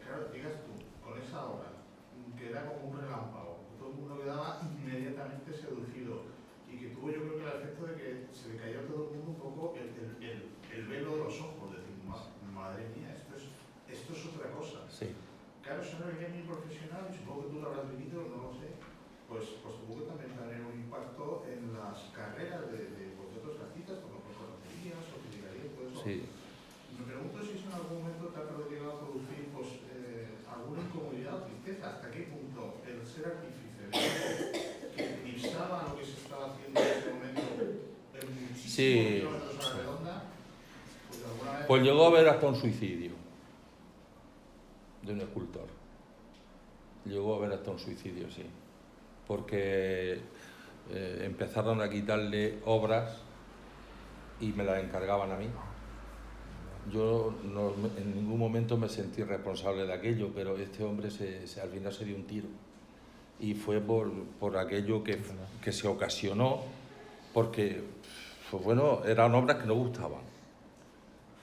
claro, digas tú, con esa obra, que era como un relámpago, todo el mundo quedaba inmediatamente seducido y que tuvo yo creo que el efecto de que se le cayó a todo el mundo un poco el velo de los ojos, decir, madre mía, esto es otra cosa. Sí. Claro, eso no es muy profesional y supongo que tú lo habrás vivido, no lo sé, pues tuvo que también tener un impacto en las carreras de otros artistas, como conocerías o criticarías, todo eso. Sí. Me pregunto si eso en algún momento te ha llegado a producir pues, alguna incomodidad o tristeza. ¿Hasta qué punto el ser artífice que eclipsaba lo que se estaba haciendo en ese momento en muchísimos Sí. kilómetros a la redonda, pues de alguna vez... Pues llegó a haber hasta un suicidio de un escultor. Llegó a haber hasta un suicidio, sí. Porque empezaron a quitarle obras y me las encargaban a mí. Yo en ningún momento me sentí responsable de aquello, pero este hombre al final se dio un tiro. Y fue por aquello que se ocasionó, porque, pues bueno, eran obras que no gustaban.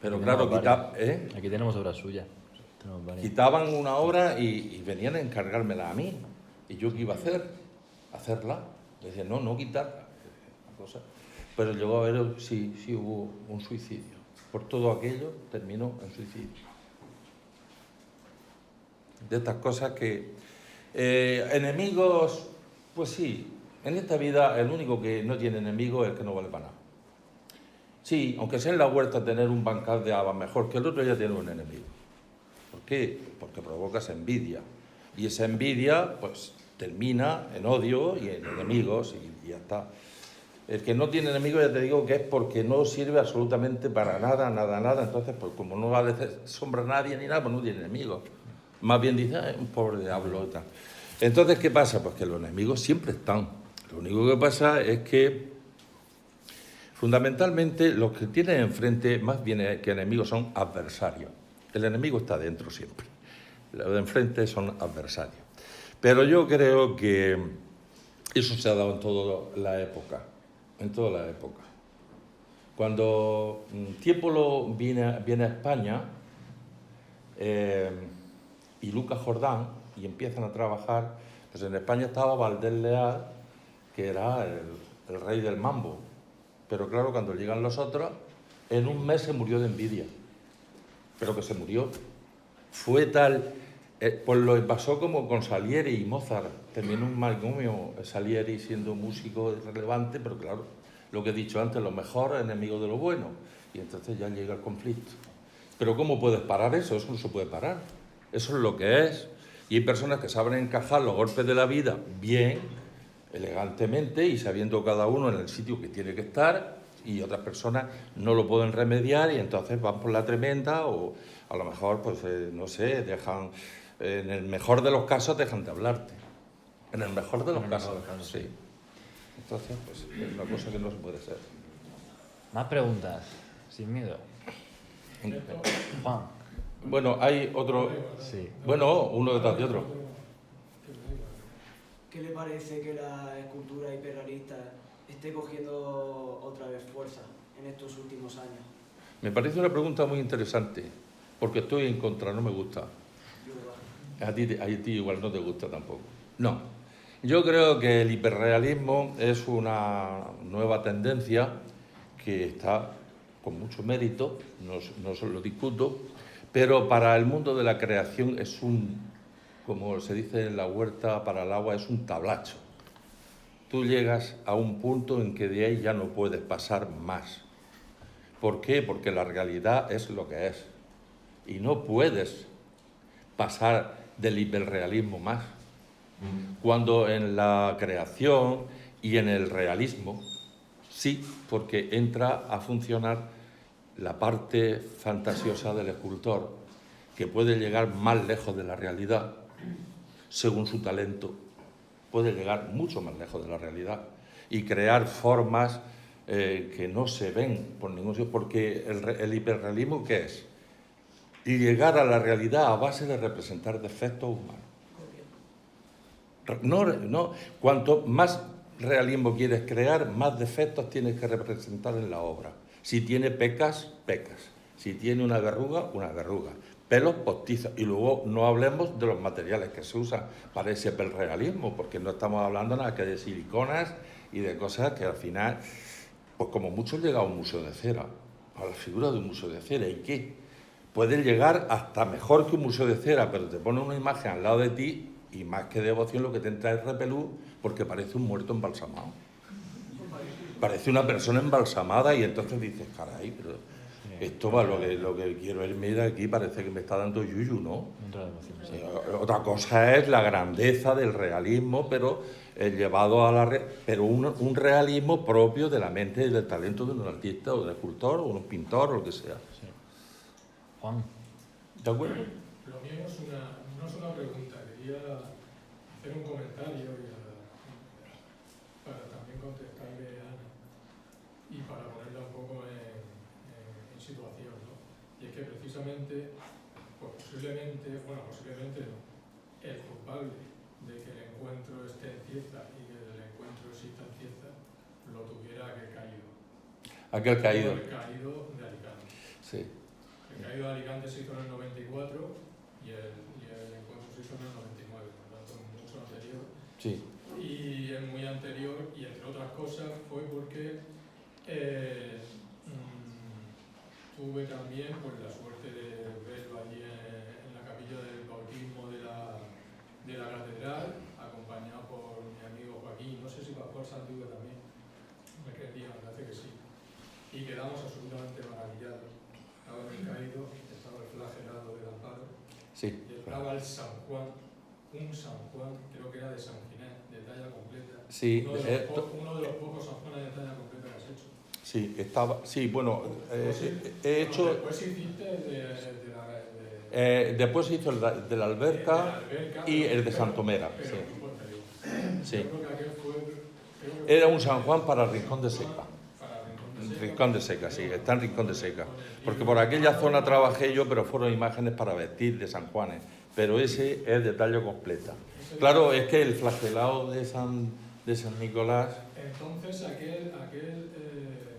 Pero Aquí claro, tenemos varias. ¿eh? Aquí tenemos obras suyas. Tenemos varias. Quitaban una obra y venían a encargármela a mí. ¿Y yo qué iba a hacer? Hacerla. Decían, no quitarla. Una cosa. Pero llegó a haber, sí hubo un suicidio. Por todo aquello terminó en suicidio. De estas cosas que... enemigos, pues sí. En esta vida el único que no tiene enemigos es el que no vale para nada. Sí, aunque sea en la huerta tener un bancal de habas mejor que el otro, ya tiene un enemigo. ¿Por qué? Porque provocas envidia. Y esa envidia, pues, termina en odio y en enemigos y ya está. El que no tiene enemigos, ya te digo que es porque no sirve absolutamente para nada. Entonces, pues como no va a hacer sombra a nadie ni nada, pues no tiene enemigos. Más bien dice, un pobre diablo y tal. Entonces, ¿qué pasa? Pues que los enemigos siempre están. Lo único que pasa es que, fundamentalmente, los que tienen enfrente, más bien que enemigos, son adversarios. El enemigo está dentro siempre. Los de enfrente son adversarios. Pero yo creo que eso se ha dado en toda la época. En toda la época. Cuando Tiepolo viene a España y Lucas Jordán y empiezan a trabajar, pues en España estaba Valdés Leal, que era el rey del mambo. Pero claro, cuando llegan los otros, en un mes se murió de envidia. Pero que se murió. Fue tal... pues lo pasó como con Salieri y Mozart. Terminó un manicomio, Salieri siendo músico relevante, pero claro, lo que he dicho antes, lo mejor es enemigo de lo bueno. Y entonces ya llega el conflicto. Pero ¿cómo puedes parar eso? Eso no se puede parar. Eso es lo que es. Y hay personas que saben encajar los golpes de la vida bien, elegantemente y sabiendo cada uno en el sitio que tiene que estar, y otras personas no lo pueden remediar y entonces van por la tremenda o a lo mejor, pues no sé, dejan, en el mejor de los casos dejan de hablarte. En el mejor de los casos, sí. Entonces, pues es una cosa que no se puede ser. Más preguntas, sin miedo. Juan. Bueno, hay otro... Sí. Bueno, uno detrás de otro. ¿Qué le parece que la escultura hiperrealista esté cogiendo otra vez fuerza en estos últimos años? Me parece una pregunta muy interesante, porque estoy en contra, no me gusta. A ti igual no te gusta tampoco. No. Yo creo que el hiperrealismo es una nueva tendencia que está con mucho mérito, no se lo discuto, pero para el mundo de la creación es como se dice en la huerta para el agua, es un tablacho. Tú llegas a un punto en que de ahí ya no puedes pasar más. ¿Por qué? Porque la realidad es lo que es. Y no puedes pasar del hiperrealismo más. Cuando en la creación y en el realismo, sí, porque entra a funcionar la parte fantasiosa del escultor, que puede llegar más lejos de la realidad, según su talento, puede llegar mucho más lejos de la realidad y crear formas que no se ven por ningún sitio, porque el hiperrealismo, ¿qué es? Y llegar a la realidad a base de representar defectos humanos. No, cuanto más realismo quieres crear, más defectos tienes que representar en la obra. Si tiene pecas, pecas. Si tiene una verruga, pelos postizos. Y luego no hablemos de los materiales que se usan para ese realismo, porque no estamos hablando nada que de siliconas y de cosas que al final, pues como mucho llega a un museo de cera, a la figura de un museo de cera. ¿Y qué? Pueden llegar hasta mejor que un museo de cera, pero te pone una imagen al lado de ti y más que devoción lo que te entra es repelús, porque parece un muerto embalsamado. Parece una persona embalsamada y entonces dices, caray, pero esto va, lo que quiero irme de aquí parece que me está dando yuyu, ¿no? Sí, otra cosa es la grandeza del realismo, pero llevado a pero un realismo propio de la mente y del talento de un artista o de un escultor o un pintor o lo que sea. Sí. Juan. ¿De acuerdo? Lo mío no es una pregunta, quería hacer un comentario para también contestarle a Ana y para ponerla un poco en situación, ¿no? Y es que precisamente, pues posiblemente no, el culpable de que el encuentro esté en Cieza y que el encuentro exista en Cieza lo tuviera aquel caído. Aquel caído. El caído de Alicante. Sí. El caído de Alicante se hizo en el 94 y el encuentro se hizo en el 99, por lo tanto mucho anterior. Sí. Y es muy anterior y entre otras cosas fue porque tuve también pues, la suerte de verlo allí en la capilla del bautismo de la catedral, acompañado por mi amigo Joaquín, no sé si Pascual Santiago también, me creía, me parece que sí. Y quedamos absolutamente maravillados. Estaba en el caído, estaba el flagelado del amparo, Sí. y estaba el San Juan, un San Juan, creo que era de San Ginés, de talla completa. Sí, Uno de los pocos San Juanes de talla completa que has hecho. Sí, estaba. Sí, bueno, he hecho. Después hiciste el después hizo el de la alberca y el de Santomera. pero Sí. muy posterior. Sí. Yo creo que aquel fue. Era un San Juan para Rincón de Seca. Para Rincón de Seca. Rincón de Seca, sí, está en Rincón de Seca. Porque por aquella zona trabajé yo, pero fueron imágenes para vestir de San Juanes. Pero ese es de talla completa. Claro, es que el flagelado de San Nicolás, Entonces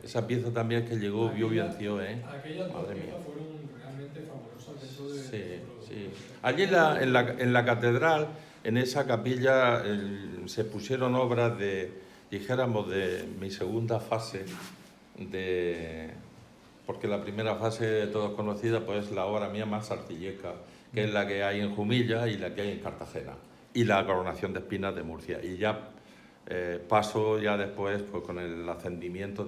esa pieza también que llegó, vio bien, tío, ¿eh? aquellas dos Madre mía. piezas fueron realmente famosas dentro de. Sí, sí. Allí en la catedral, en esa capilla, se pusieron obras dijéramos, de mi segunda fase, porque la primera fase, todos conocida, pues es la obra mía más artillesca, que es la que hay en Jumilla y la que hay en Cartagena, y la Coronación de Espinas de Murcia. Y ya paso ya después, pues con el ascendimiento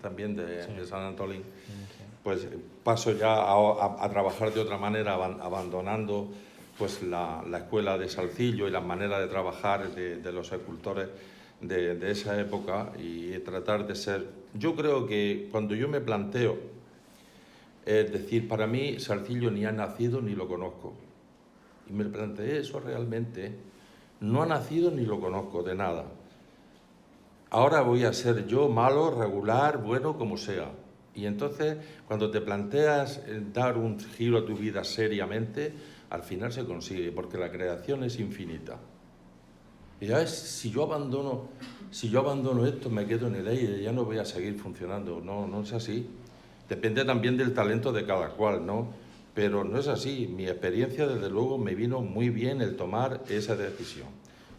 también de San Antolín, pues paso ya a trabajar de otra manera, abandonando pues la escuela de Salcillo y las maneras de trabajar de los escultores de esa época y tratar de ser. Yo creo que cuando yo me planteo, es decir, para mí Salcillo ni ha nacido ni lo conozco. Y me planteé eso realmente. No ha nacido ni lo conozco de nada. Ahora voy a ser yo malo, regular, bueno, como sea. Y entonces, cuando te planteas dar un giro a tu vida seriamente, al final se consigue, porque la creación es infinita. Y ya si yo abandono esto, me quedo en el aire, ya no voy a seguir funcionando. No es así. Depende también del talento de cada cual, ¿no? Pero no es así. Mi experiencia, desde luego, me vino muy bien el tomar esa decisión.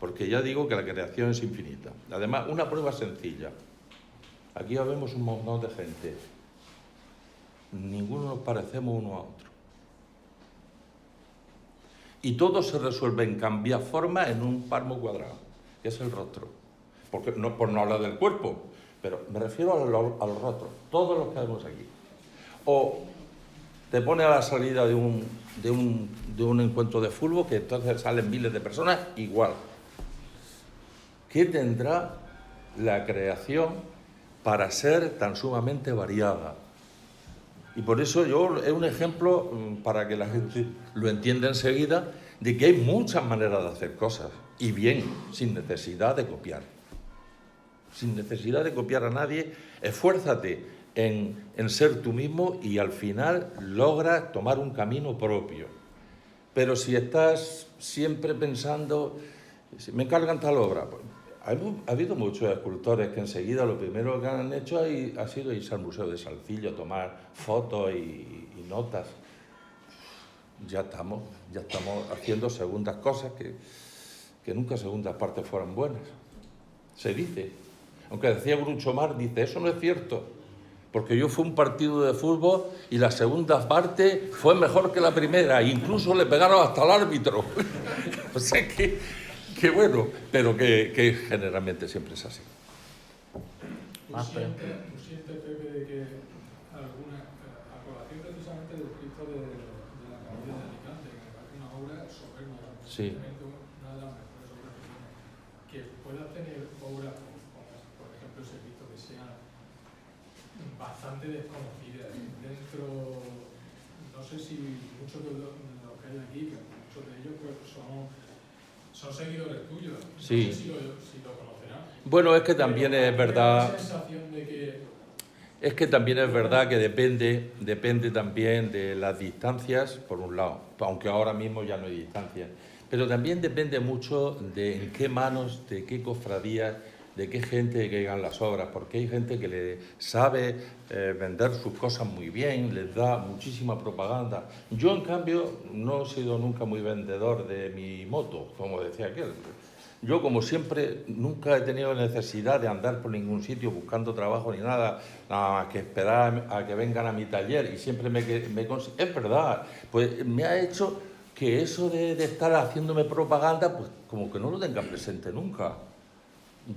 porque ya digo que la creación es infinita. Además, una prueba sencilla. Aquí vemos un montón de gente. Ninguno nos parecemos uno a otro. Y todo se resuelve en cambiar forma en un palmo cuadrado, que es el rostro. Porque no, por no hablar del cuerpo, pero me refiero a los rostros, todos los que vemos aquí. O te pone a la salida de un encuentro de fútbol, que entonces salen miles de personas, igual. ¿Qué tendrá la creación para ser tan sumamente variada? Y por eso es un ejemplo, para que la gente lo entienda enseguida, de que hay muchas maneras de hacer cosas, y bien, sin necesidad de copiar. Sin necesidad de copiar a nadie, esfuérzate en ser tú mismo y al final logras tomar un camino propio. Pero si estás siempre pensando, me encargan tal obra, pues, ha habido muchos escultores que enseguida lo primero que han hecho ha sido irse al Museo de Salcillo, tomar fotos y notas. Ya estamos haciendo segundas cosas que nunca segundas partes fueron buenas. Se dice. Aunque decía Groucho Marx, dice, eso no es cierto. Porque yo fui a un partido de fútbol y la segunda parte fue mejor que la primera. Incluso le pegaron hasta al árbitro. O sea que bueno, pero que generalmente siempre es así. ¿Tú sientes, Pepe, de que alguna, a colación precisamente del Cristo de la Capilla de Alicante, que me parece una obra soberbia, Sí. una de las mejores obras que tiene, que puedas tener obras, por ejemplo, ese Cristo, que sean bastante desconocidas dentro, no sé si muchos de los que hay aquí, que muchos de ellos pues, son seguidores tuyos. Sí. No sé si lo conocerán. Bueno, es que también es verdad. La sensación de que Es que también es verdad que depende también de las distancias, por un lado, aunque ahora mismo ya no hay distancias, pero también depende mucho de en qué manos, de qué cofradías, de qué gente caigan las obras, porque hay gente que le sabe vender sus cosas muy bien, les da muchísima propaganda. Yo, en cambio, no he sido nunca muy vendedor de mi moto, como decía aquel. Yo, como siempre, nunca he tenido necesidad de andar por ningún sitio buscando trabajo ni nada más que esperar a que vengan a mi taller, y siempre es verdad, pues me ha hecho que eso de estar haciéndome propaganda, pues como que no lo tenga presente nunca.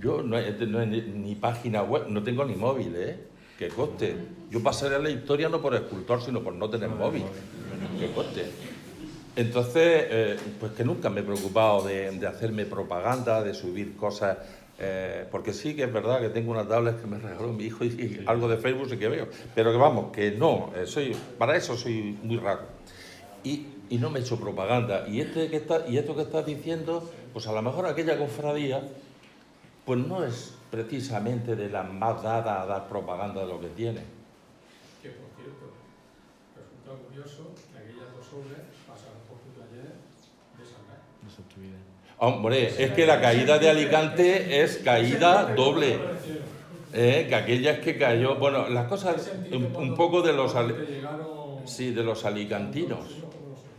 Yo no he ni página web, no tengo ni móvil, que coste. Yo pasaré a la historia no por escultor, sino por no tener móvil, que coste. Entonces, pues que nunca me he preocupado de hacerme propaganda, de subir cosas, porque sí que es verdad que tengo unas tablas que me regaló mi hijo y algo de Facebook sí que veo, pero que vamos, que no, para eso soy muy raro. Y no me he hecho propaganda. Y esto que estás diciendo, pues a lo mejor aquella cofradía, pues no es precisamente de las más dadas a dar propaganda de lo que tiene. por cierto, resulta curioso que aquellas dos obras pasaron por tu taller de San. Hombre, es que la caída de Alicante es caída doble. Que aquella es que cayó... Bueno, las cosas un poco de los... Sí, de los alicantinos.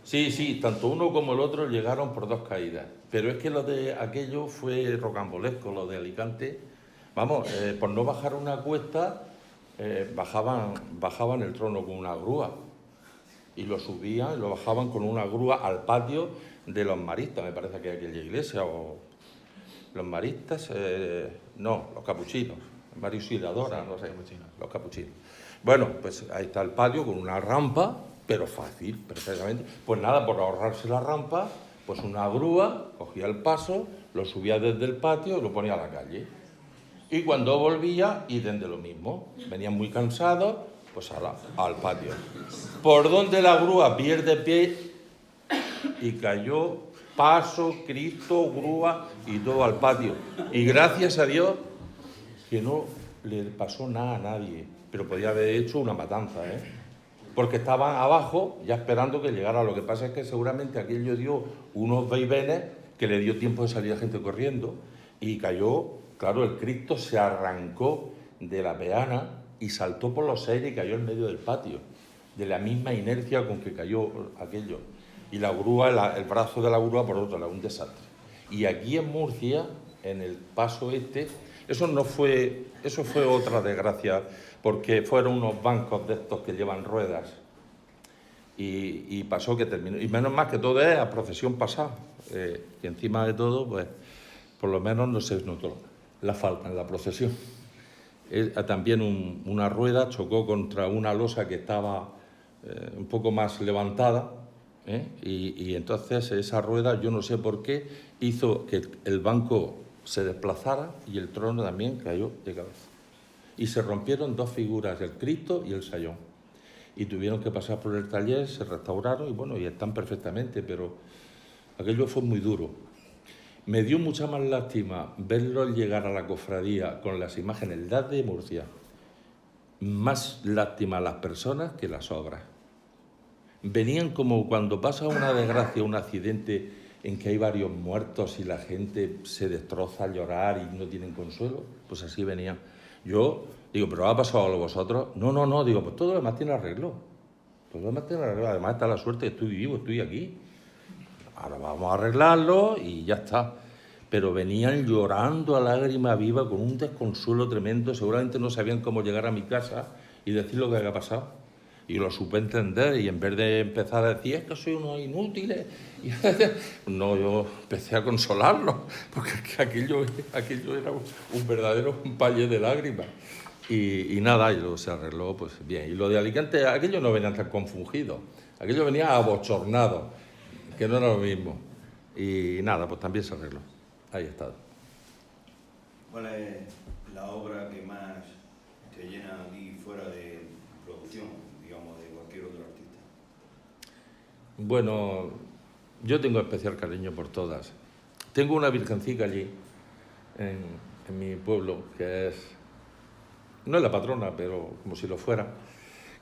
Sí, tanto uno como el otro llegaron por dos caídas. Pero es que lo de aquello fue rocambolesco, lo de Alicante. Vamos, por no bajar una cuesta, bajaban el trono con una grúa. Y lo subían, lo bajaban con una grúa al patio de los maristas, me parece que aquella iglesia, o los maristas, no, los capuchinos, María Auxiliadora, no sé, los capuchinos. Bueno, pues ahí está el patio con una rampa, pero fácil, perfectamente. Pues nada, por ahorrarse la rampa, pues una grúa, cogía el paso, lo subía desde el patio y lo ponía a la calle. Y cuando volvía, idem de lo mismo. Venían muy cansados, pues al patio. Por donde la grúa pierde pie y cayó paso, Cristo, grúa y todo al patio. Y gracias a Dios que no le pasó nada a nadie, pero podía haber hecho una matanza, porque estaban abajo ya esperando que llegara. Lo que pasa es que seguramente aquello dio unos vaivenes que le dio tiempo de salir a gente corriendo y cayó, claro, el Cristo se arrancó de la peana y saltó por los aires y cayó en medio del patio, de la misma inercia con que cayó aquello. Y la grúa, el brazo de la grúa por otro lado, un desastre. Y aquí en Murcia, en el paso este, eso fue otra desgracia, porque fueron unos bancos de estos que llevan ruedas. Y pasó que terminó. Y menos mal que todo es a procesión pasada. Y encima de todo, pues, por lo menos no se notó la falta en la procesión. También una rueda chocó contra una losa que estaba un poco más levantada, y entonces esa rueda, yo no sé por qué, hizo que el banco se desplazara y el trono también cayó de cabeza. Y se rompieron dos figuras, el Cristo y el sayón. Y tuvieron que pasar por el taller, se restauraron y bueno, y están perfectamente, pero aquello fue muy duro. Me dio mucha más lástima verlos llegar a la cofradía con las imágenes de Murcia. Más lástima a las personas que las obras. Venían como cuando pasa una desgracia, un accidente en que hay varios muertos y la gente se destroza a llorar y no tienen consuelo. Pues así venían. Yo digo, ¿pero ha pasado algo a vosotros? No, digo, pues todo lo demás tiene arreglo. Todo lo demás tiene arreglo. Además está la suerte que estoy vivo, estoy aquí. Ahora vamos a arreglarlo y ya está. Pero venían llorando a lágrima viva con un desconsuelo tremendo. Seguramente no sabían cómo llegar a mi casa y decir lo que había pasado. Y lo supe entender, y en vez de empezar a decir, es que soy unos inútiles, no, yo empecé a consolarlos, porque aquello era un verdadero valle de lágrimas. Y nada, y luego se arregló, pues bien. Y lo de Alicante, aquello no venía tan confundido, aquello venía abochornado, que no era lo mismo. Y nada, pues también se arregló. Ahí está. ¿Cuál es la obra que más te llena a ti fuera de producción, digamos, de cualquier otro artista? Bueno, yo tengo especial cariño por todas. Tengo una virgencica allí, en mi pueblo, que no es la patrona, pero como si lo fuera,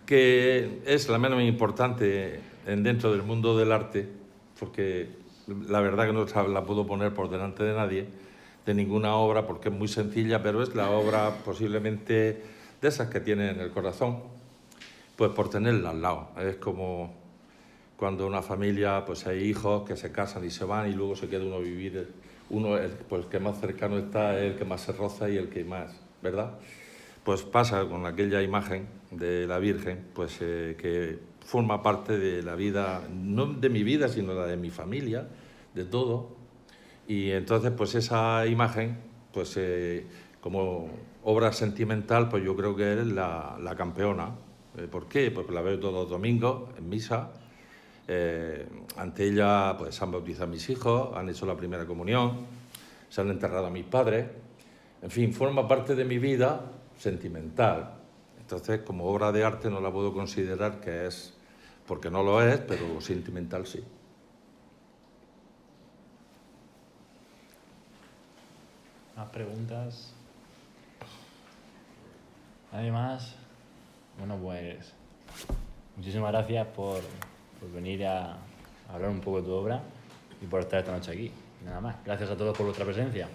que es la menos importante dentro del mundo del arte, porque la verdad que no la puedo poner por delante de nadie, de ninguna obra, porque es muy sencilla, pero es la obra posiblemente de esas que tiene en el corazón, pues por tenerla al lado. Es como cuando una familia, pues hay hijos que se casan y se van y luego se queda uno a vivir, pues el que más cercano está es el que más se roza y el que más, ¿verdad? Pues pasa con aquella imagen de la Virgen, pues que forma parte de la vida, no de mi vida, sino la de mi familia, de todo. Y entonces, pues esa imagen, pues como obra sentimental, pues yo creo que es la campeona. ¿Por qué? Porque la veo todos los domingos en misa. Ante ella, pues se han bautizado a mis hijos, han hecho la primera comunión, se han enterrado a mis padres. En fin, forma parte de mi vida sentimental. Entonces, como obra de arte no la puedo considerar que es, porque no lo es, pero sentimental sí. ¿Más preguntas? Además, bueno, pues muchísimas gracias por venir a hablar un poco de tu obra y por estar esta noche aquí. Nada más. Gracias a todos por vuestra presencia.